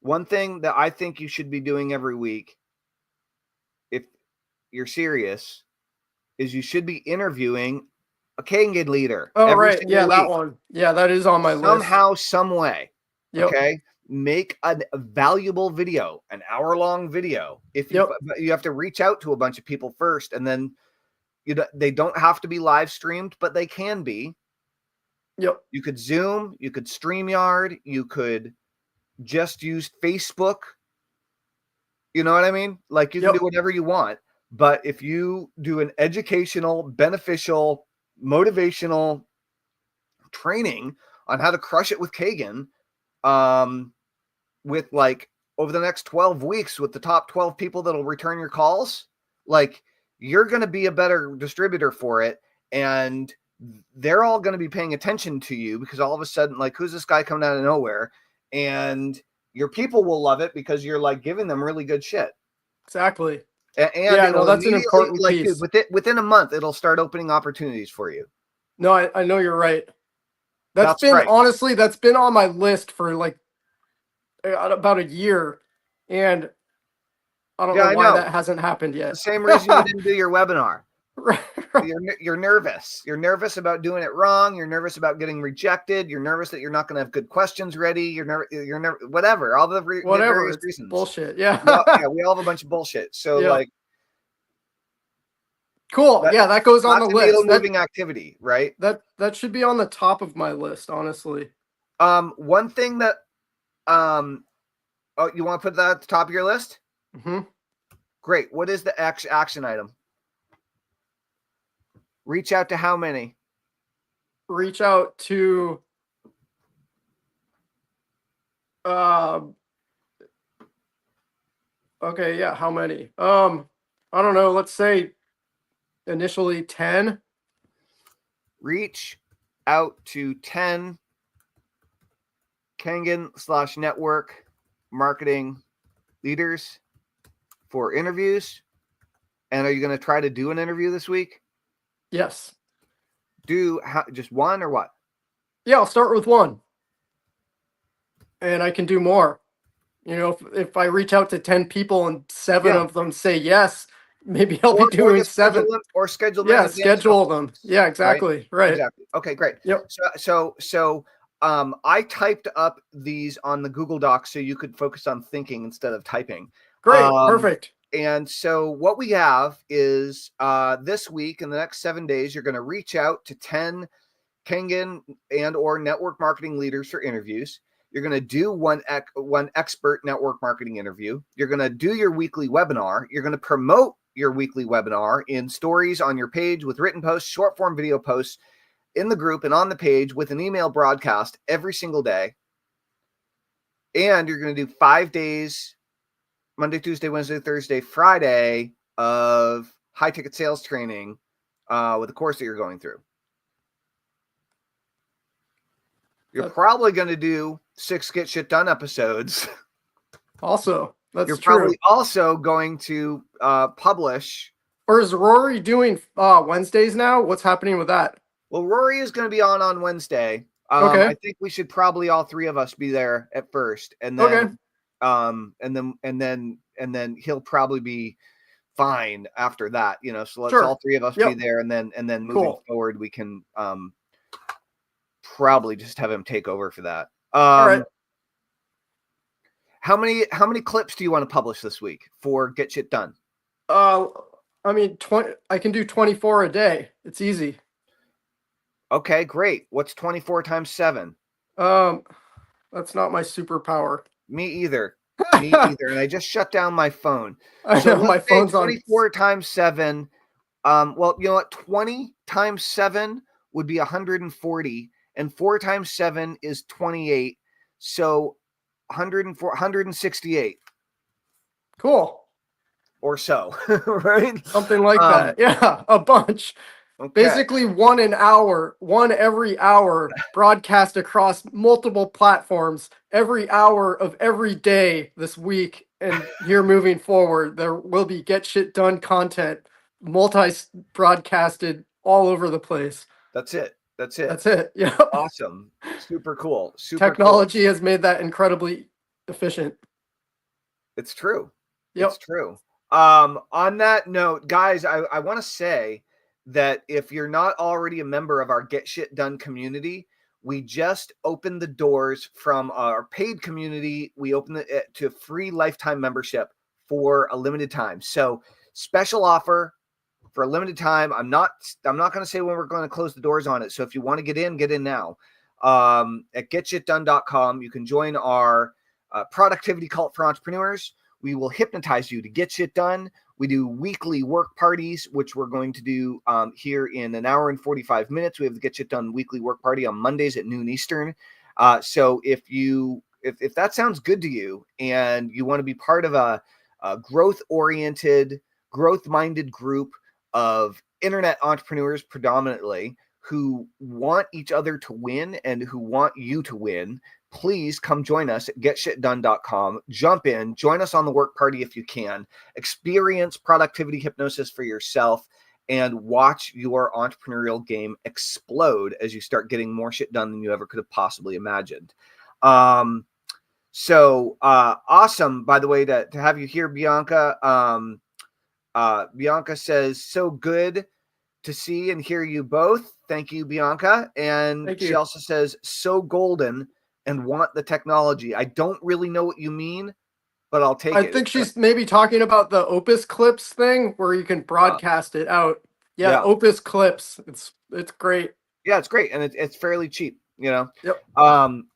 One thing that I think you should be doing every week, if you're serious, is you should be interviewing a Kangen leader. Oh, right. Yeah, that one. Yeah, that is on my list. Somehow, some way. Yep. Okay. Make a valuable video, an hour-long video. If you, you have to reach out to a bunch of people first, and then they don't have to be live streamed, but they can be. Yep. You could Zoom, you could StreamYard, you could just use Facebook. You know what I mean? Like, you can do whatever you want. But if you do an educational, beneficial, motivational training on how to crush it with Kagan, with like over the next 12 weeks with the top 12 people that'll return your calls, like, you're going to be a better distributor for it. And they're all going to be paying attention to you, because all of a sudden, like, who's this guy coming out of nowhere? And your people will love it because you're like giving them really good shit. Exactly. And yeah, no, that's an important piece. Dude, within a month, it'll start opening opportunities for you. No, I know you're right. That's been right. Honestly, that's been on my list for like about a year, and I don't know why that hasn't happened yet. The same reason you didn't do your webinar. Right. You're nervous. You're nervous about doing it wrong. You're nervous about getting rejected. You're nervous that you're not going to have good questions ready. You're nervous. Whatever. All the various reasons. Bullshit. Yeah. We all have a bunch of bullshit. So like, cool. That goes on the list. Moving activity, right? That should be on the top of my list, honestly. One thing that, oh, you want to put that at the top of your list? Mm-hmm. Great. What is the action item? Reach out to how many? Reach out to okay, yeah, how many? I don't know, let's say initially 10. Reach out to 10 Kangen/network marketing leaders for interviews. And are you going to try to do an interview this week? Yes. Just one or what? Yeah, I'll start with one. And I can do more. You know, if I reach out to 10 people and 7 of them say yes, maybe I'll be doing 7. Schedule them. Yeah, schedule them. Yeah, exactly. Right. Exactly. Okay, great. Yep. So I typed up these on the Google Docs so you could focus on thinking instead of typing. Great. Perfect. And so what we have is this week, in the next 7 days, you're going to reach out to 10 Kangen and or network marketing leaders for interviews. You're going to do one expert network marketing interview. You're going to do your weekly webinar. You're going to promote your weekly webinar in stories on your page with written posts, short form video posts in the group and on the page with an email broadcast every single day. And you're going to do 5 days, Monday, Tuesday, Wednesday, Thursday, Friday of high ticket sales training with the course that you're going through. You're probably going to do 6 Get Shit Done episodes. Also, that's You're true. probably also going to publish. Or is Rory doing Wednesdays now? What's happening with that? Well, Rory is going to be on Wednesday. Okay. I think we should probably all 3 of us be there at first, and then, and then he'll probably be fine after that. You know, so let's all 3 of us be there, and then moving forward, we can probably just have him take over for that. All right. How many clips do you want to publish this week for Get Shit Done? I mean, 20. I can do 24 a day. It's easy. Okay, great. What's 24 times 7? That's not my superpower. Me either. Me either. And I just shut down my phone. So my phone's 24 times 7. Well, you know what? 20 times 7 would be 140, and 4 times 7 is 28. So 104, 168. Cool. Or so, right? Something like that. Yeah, a bunch. Okay. Basically 1 an hour, 1 every hour, broadcast across multiple platforms every hour of every day this week. And here moving forward, there will be Get Shit Done content, multi-broadcasted all over the place. That's it. That's it. That's it. Yeah. Awesome. Super cool. Super Technology has made that incredibly efficient. It's true. Yep. It's true. On that note, guys, I want to say that if you're not already a member of our Get Shit Done community, we just opened the doors from our paid community. We opened it to free lifetime membership for a limited time. So special offer for a limited time. I'm not going to say when we're going to close the doors on it. So if you want to get in now at getshitdone.com. You can join our productivity cult for entrepreneurs. We will hypnotize you to get shit done. We do weekly work parties, which we're going to do here in an hour and 45 minutes. We have the Get Shit Done weekly work party on Mondays at noon Eastern. So if that sounds good to you and you want to be part of a growth-oriented, growth-minded group of internet entrepreneurs predominantly who want each other to win and who want you to win, please come join us at getshitdone.com. Jump in, join us on the work party if you can. Experience productivity hypnosis for yourself and watch your entrepreneurial game explode as you start getting more shit done than you ever could have possibly imagined. So awesome, by the way, to have you here, Bianca. Bianca says, so good to see and hear you both. Thank you, Bianca. And she also says, so golden and want the technology. I don't really know what you mean, but I'll take it. I think she's maybe talking about the Opus Clips thing where you can broadcast it out. Yeah, Opus Clips. It's great. Yeah, it's great. And it's fairly cheap, you know? Yep.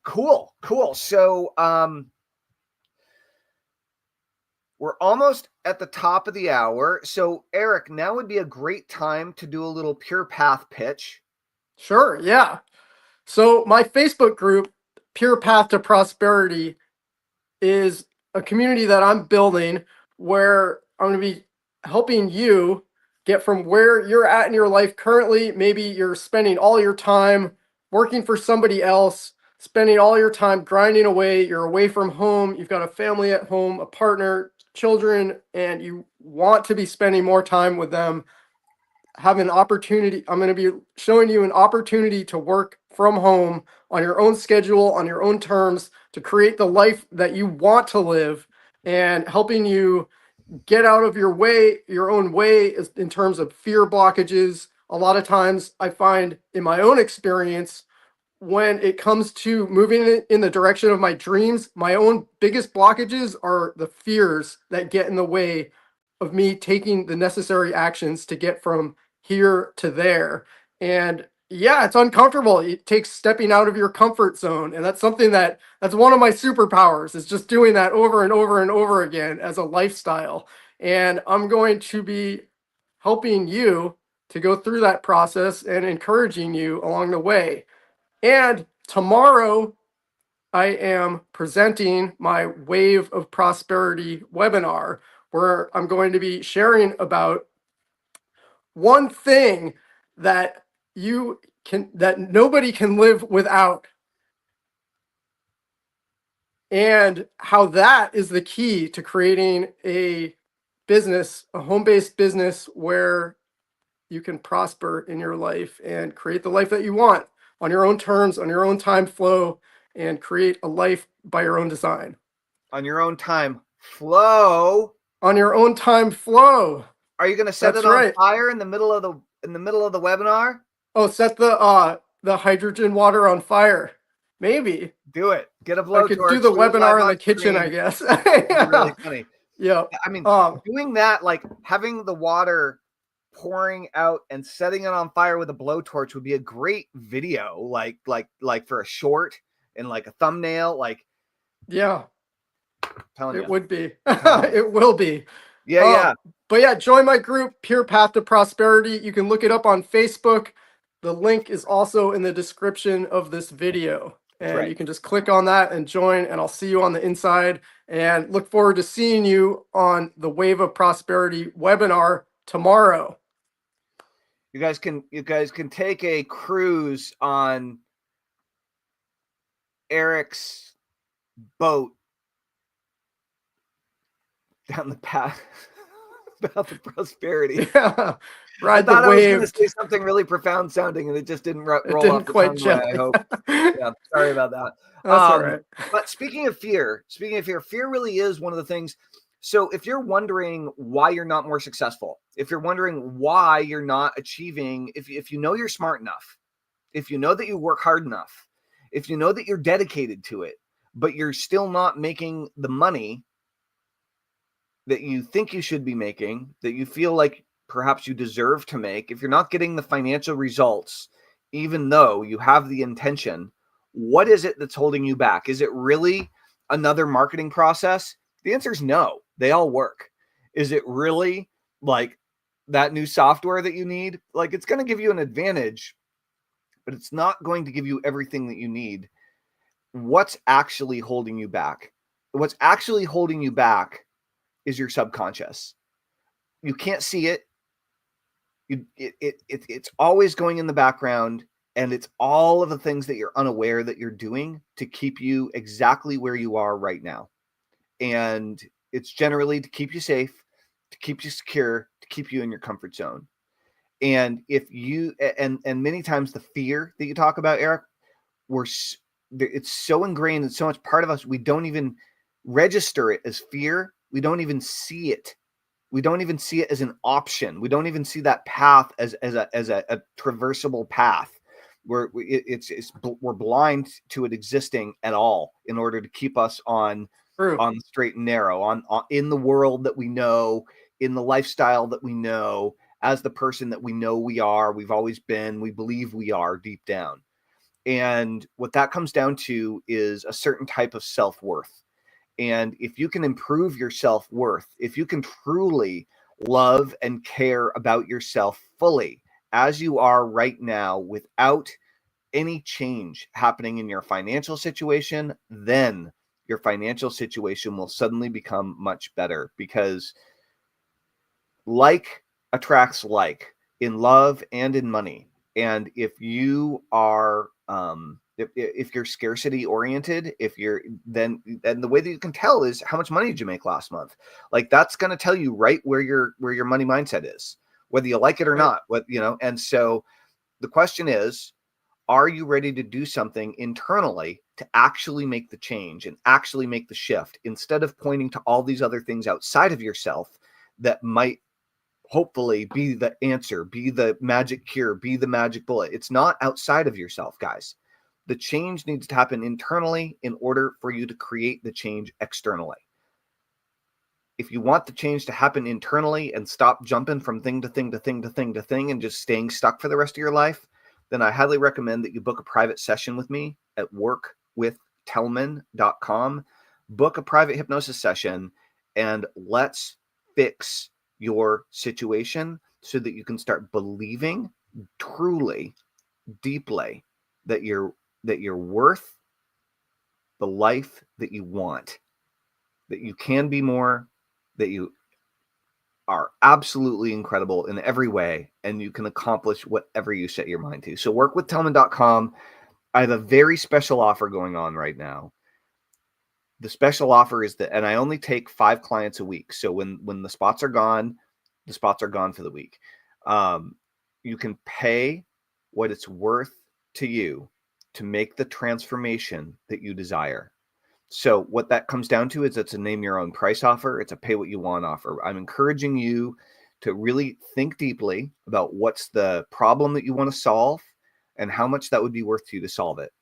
Cool. So we're almost at the top of the hour. So Eric, now would be a great time to do a little Pure Path pitch. Sure. Yeah. So my Facebook group, Pure Path to Prosperity, is a community that I'm building where I'm going to be helping you get from where you're at in your life currently. Maybe you're spending all your time working for somebody else, spending all your time grinding away. You're away from home. You've got a family at home, a partner, children, and you want to be spending more time with them. Have an opportunity. I'm going to be showing you an opportunity to work from home on your own schedule, on your own terms, to create the life that you want to live, and helping you get out of your own way in terms of fear blockages. A lot of times I find in my own experience, when it comes to moving in the direction of my dreams, my own biggest blockages are the fears that get in the way of me taking the necessary actions to get from here to there. And yeah, it's uncomfortable. It takes stepping out of your comfort zone. And that's something that's one of my superpowers, is just doing that over and over and over again as a lifestyle. And I'm going to be helping you to go through that process and encouraging you along the way. And tomorrow, I am presenting my Wave of Prosperity webinar, where I'm going to be sharing about one thing that that nobody can live without, and how that is the key to creating a business, a home-based business where you can prosper in your life and create the life that you want on your own terms, on your own time flow, and create a life by your own design. On your own time flow. On your own time flow. Are you going to set That's it on right. fire in the middle of the webinar? Oh, set the hydrogen water on fire. Maybe. Do it. Get a I blowtorch. could do the webinar in the kitchen, I guess. It's really funny. Yeah. I mean, doing that, like having the water pouring out and setting it on fire with a blowtorch would be a great video, like for a short and like a thumbnail. Like, yeah, telling you. It would be. It will be. Yeah. But yeah, join my group, Pure Path to Prosperity. You can look it up on Facebook. The link is also in the description of this video. And you can just click on that and join, and I'll see you on the inside. And look forward to seeing you on the Wave of Prosperity webinar tomorrow. You guys can take a cruise on Eric's boat down the path about the prosperity. Yeah. I thought I was going to say something really profound sounding, and it just didn't roll off the tongue the way I hope. Yeah, sorry about that. That's all right. But speaking of fear really is one of the things. So if you're wondering why you're not more successful, if you're wondering why you're not achieving, if you know you're smart enough, if you know that you work hard enough, if you know that you're dedicated to it, but you're still not making the money that you think you should be making, that you feel like perhaps you deserve to make, if you're not getting the financial results, even though you have the intention, what is it that's holding you back? Is it really another marketing process? The answer is no. They all work. Is it really like that new software that you need? Like, it's going to give you an advantage, but it's not going to give you everything that you need. What's actually holding you back? What's actually holding you back is your subconscious. You can't see it. It's always going in the background, and it's all of the things that you're unaware that you're doing to keep you exactly where you are right now. And it's generally to keep you safe, to keep you secure, to keep you in your comfort zone. And if you, and many times the fear that you talk about, Eric, it's so ingrained, it's so much part of us, we don't even register it as fear. We don't even see it. We don't even see it as an option. We don't even see that path as a traversable path where we're blind to it existing at all in order to keep us on the straight and narrow, on in the world that we know, in the lifestyle that we know, as the person that we know we are, we've always been, we believe we are deep down. And what that comes down to is a certain type of self-worth. And if you can improve your self-worth, if you can truly love and care about yourself fully as you are right now without any change happening in your financial situation, then your financial situation will suddenly become much better, because like attracts like in love and in money. And if you are if you're scarcity oriented, then the way that you can tell is how much money did you make last month. Like, that's going to tell you right where your money mindset is, whether you like it or not. And so the question is, are you ready to do something internally to actually make the change and actually make the shift, instead of pointing to all these other things outside of yourself that might hopefully be the answer, be the magic cure, be the magic bullet? It's not outside of yourself, guys. The change needs to happen internally in order for you to create the change externally. If you want the change to happen internally and stop jumping from thing to thing to thing to thing to thing and just staying stuck for the rest of your life, then I highly recommend that you book a private session with me at workwithtellman.com. Book a private hypnosis session and let's fix your situation so that you can start believing truly, deeply that you're worth the life that you want, that you can be more, that you are absolutely incredible in every way, and you can accomplish whatever you set your mind to. So workwithtellman.com. I have a very special offer going on right now. The special offer is that, and I only take 5 clients a week. So when the spots are gone, the spots are gone for the week. You can pay what it's worth to you to make the transformation that you desire. So what that comes down to is it's a name your own price offer. It's a pay what you want offer. I'm encouraging you to really think deeply about what's the problem that you want to solve and how much that would be worth to you to solve it.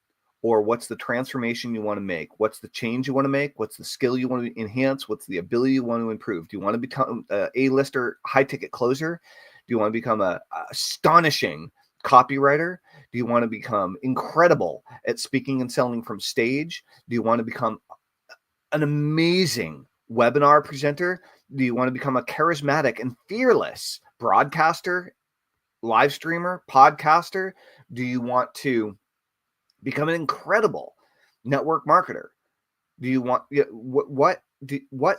Or what's the transformation you want to make? What's the change you want to make? What's the skill you want to enhance? What's the ability you want to improve? Do you want to become a A-lister, high-ticket closer? Do you want to become a astonishing copywriter? Do you want to become incredible at speaking and selling from stage? Do you want to become an amazing webinar presenter? Do you want to become a charismatic and fearless broadcaster, live streamer, podcaster? Do you want to become an incredible network marketer? Do you want what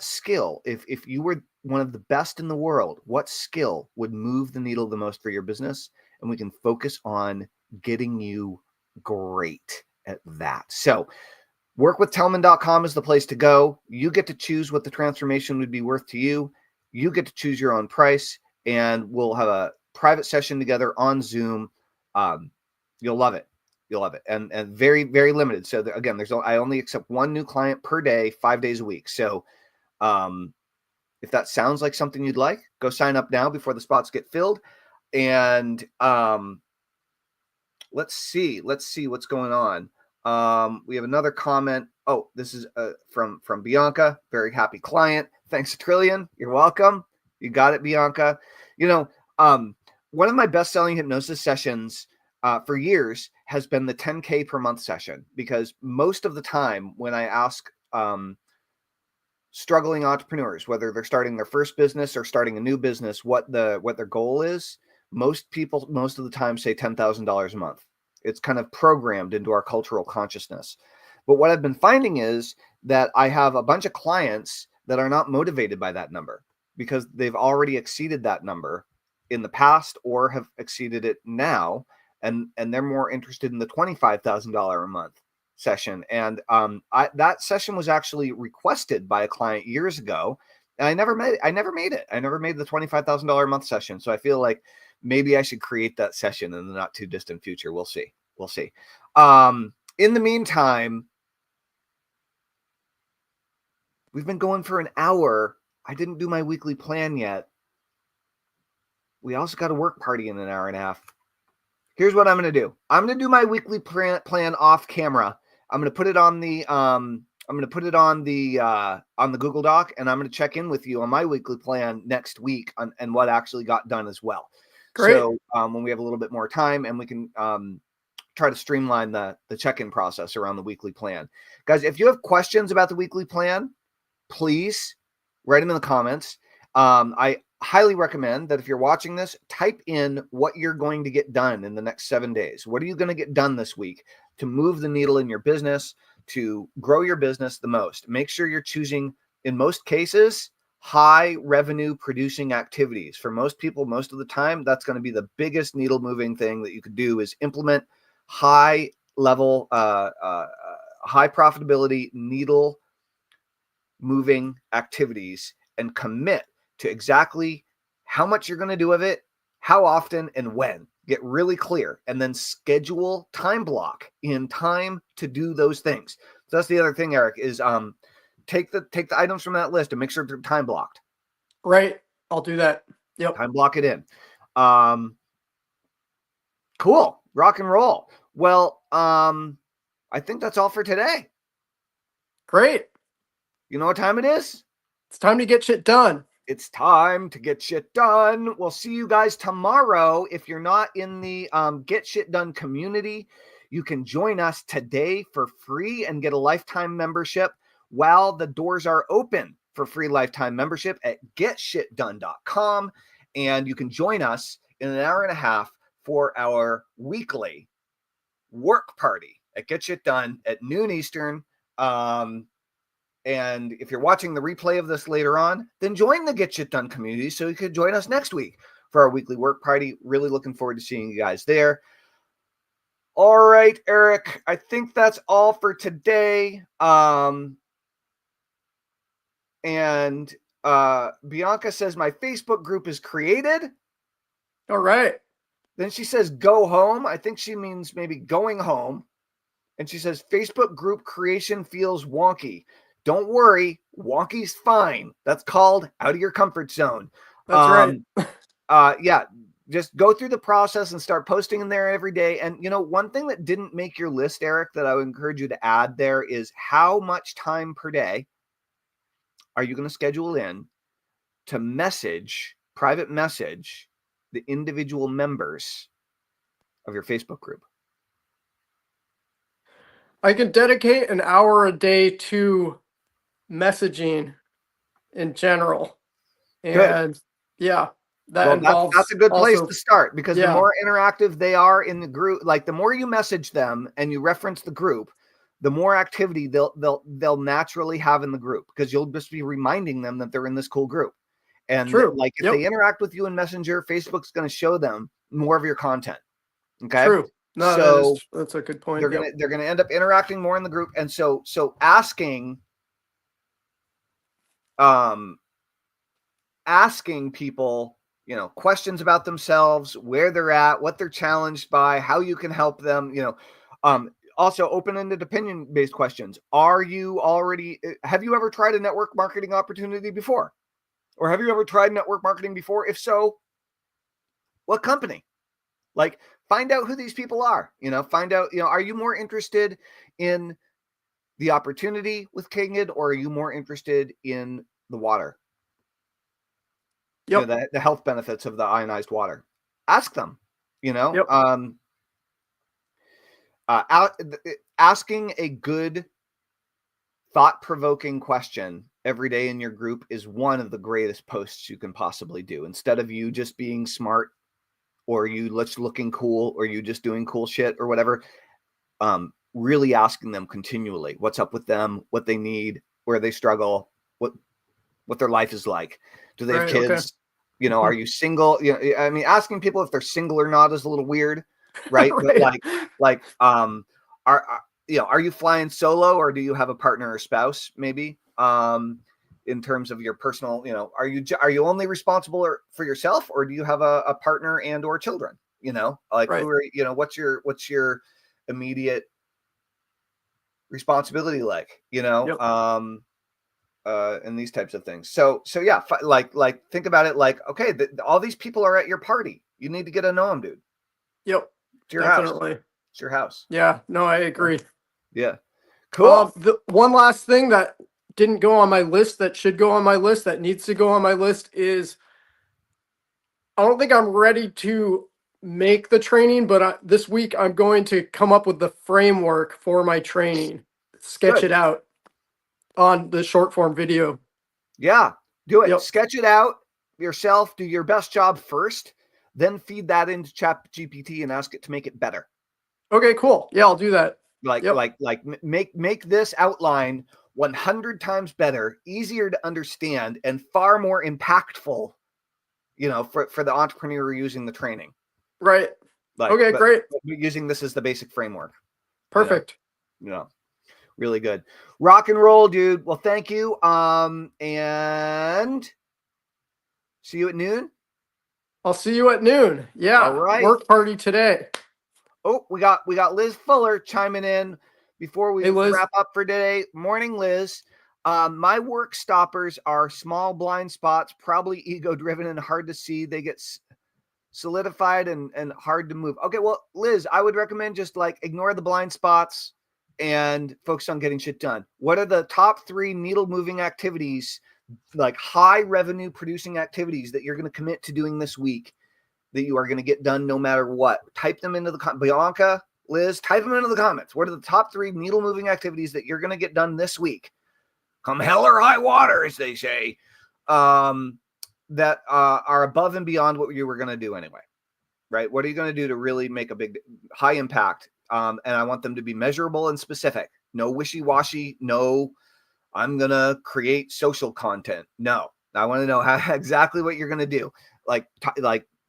skill, if you were one of the best in the world, what skill would move the needle the most for your business? And we can focus on getting you great at that. So workwithtellman.com is the place to go. You get to choose what the transformation would be worth to you. You get to choose your own price, and we'll have a private session together on Zoom. You'll love it. You'll love it. And very, very limited. So again, I only accept 1 new client per day, 5 days a week. So if that sounds like something you'd like, go sign up now before the spots get filled. And let's see what's going on. We have another comment. Oh, this is from Bianca. Very happy client. Thanks a trillion. You're welcome. You got it, Bianca. One of my best-selling hypnosis sessions for years has been the 10K per month session, because most of the time when I ask struggling entrepreneurs, whether they're starting their first business or starting a new business, what their goal is, most people most of the time say $10,000 a month. It's kind of programmed into our cultural consciousness. But what I've been finding is that I have a bunch of clients that are not motivated by that number because they've already exceeded that number in the past or have exceeded it now. And they're more interested in the $25,000 a month session. And that session was actually requested by a client years ago. And I never made it. I never made the $25,000 a month session. So I feel like maybe I should create that session in the not too distant future. We'll see. In the meantime, we've been going for an hour. I didn't do my weekly plan yet. We also got a work party in an hour and a half. Here's what I'm going to do. I'm going to do my weekly plan off camera. I'm going to put it on the on the Google Doc, and I'm going to check in with you on my weekly plan next week and what actually got done as well. Great. So when we have a little bit more time, and we can try to streamline the check-in process around the weekly plan. Guys, if you have questions about the weekly plan, please write them in the comments. I highly recommend that if you're watching this, type in what you're going to get done in the next 7 days. What are you going to get done this week to move the needle in your business, to grow your business the most? Make sure you're choosing, in most cases, high revenue producing activities. For most people, most of the time, that's going to be the biggest needle moving thing that you could do, is implement high level, high profitability needle moving activities and commit to exactly how much you're going to do of it, how often, and when. Get really clear, and then schedule time block in time to do those things. So that's the other thing, Eric, is take the items from that list and make sure they're time blocked. Right. I'll do that. Yep. Time block it in. Cool. Rock and roll. Well, I think that's all for today. Great. You know what time it is? It's time to get shit done. It's time to get shit done. We'll see you guys tomorrow. If you're not in the Get Shit Done community, you can join us today for free and get a lifetime membership while the doors are open for free lifetime membership at getshitdone.com. And you can join us in an hour and a half for our weekly work party at Get Shit Done at noon Eastern. And if you're watching the replay of this later on, then join the Get Shit Done community so you can join us next week for our weekly work party. Really looking forward to seeing you guys there. All right, Eric, I think that's all for today. And Bianca says my Facebook group is created. All right. Then she says go home. I think she means maybe going home. And she says Facebook group creation feels wonky. Don't worry, wonky's fine. That's called out of your comfort zone. That's right. Yeah, just go through the process and start posting in there every day. And, you know, one thing that didn't make your list, Eric, that I would encourage you to add there is how much time per day are you going to schedule in to private message the individual members of your Facebook group? I can dedicate an hour a day to messaging in general. And Good. yeah, that involves that's a good place also, to start, because yeah, the more interactive they are in the group, like the more you message them and you reference the group, the more activity they'll naturally have in the group, because you'll just be reminding them that they're in this cool group. And true. like if they interact with you in Messenger, Facebook's going to show them more of your content. Okay. True. No, so that's a good point. They're gonna end up interacting more in the group. And so asking people, you know, questions about themselves, where they're at, what they're challenged by, how you can help them, you know, also open-ended opinion-based questions. Have you ever tried a network marketing opportunity before? Or have you ever tried network marketing before? If so, what company? Like, find out who these people are, you know, find out, you know, are you more interested in the opportunity with Kingid, or are you more interested in the water? Yep. You know, the health benefits of the ionized water. Ask them, you know, asking a good thought-provoking question every day in your group is one of the greatest posts you can possibly do. Instead of you just being smart, or you looking cool, or you just doing cool shit or whatever, really asking them continually what's up with them, what they need, where they struggle, what their life is like. Do they have kids? Okay. You know, are you single? You know, I mean, asking people if they're single or not is a little weird, right? Right. But are you flying solo, or do you have a partner or spouse, maybe? In terms of your personal, you know, are you only responsible for yourself, or do you have a partner and or children? You know, like who are, you know, what's your immediate responsibility like, you know? And these types of things. So yeah, like think about it like, okay, all these people are at your party. You need to get to know them, dude. Yep. It's your definitely. house. It's your house. Yeah. No, I agree. Yeah. Cool. The one last thing that didn't go on my list that should go on my list, that needs to go on my list, is I don't think I'm ready to make the training, but this week I'm going to come up with the framework for my training, sketch it out on the short form video. Yeah, do it. Yep. Sketch it out yourself. Do your best job first, then feed that into ChatGPT and ask it to make it better. Okay, cool. Yeah, I'll do that. Make this outline 100 times better, easier to understand, and far more impactful, you know, for the entrepreneur using the training. Right. Okay, great. Using this as the basic framework. Perfect. You know, really good. Rock and roll, dude. Well, thank you. And see you at noon. I'll see you at noon. Yeah. All right. Work party today. Oh, we got Liz Fuller chiming in before we wrap up for today. Morning, Liz. My work stoppers are small blind spots, probably ego-driven and hard to see. They get solidified and hard to move. Okay, well, Liz, I would recommend just like ignore the blind spots. and focus on getting shit done. What are the top 3 needle moving activities, like high revenue producing activities that you're going to commit to doing this week that you are going to get done no matter what? Type them into the Bianca, Liz, type them into the comments. What are the top 3 needle moving activities that you're going to get done this week? Come hell or high water, as they say, that are above and beyond what you were going to do anyway, right? What are you going to do to really make a big, high impact? And I want them to be measurable and specific. No wishy-washy. No, I'm going to create social content. No, I want to know exactly what you're going to do. Like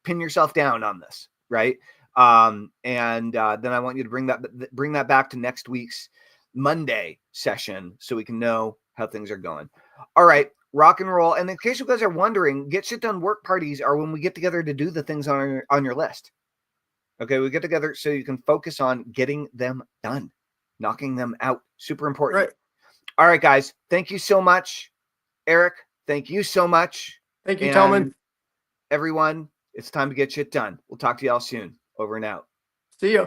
pin yourself down on this, right? And then I want you to bring that back to next week's Monday session so we can know how things are going. All right, rock and roll. And in case you guys are wondering, Get Shit Done work parties are when we get together to do the things on your list. Okay, we get together so you can focus on getting them done, knocking them out. Super important. Right. All right, guys. Thank you so much. Eric, thank you so much. Thank you, Tellman. Everyone, it's time to get shit done. We'll talk to y'all soon. Over and out. See ya.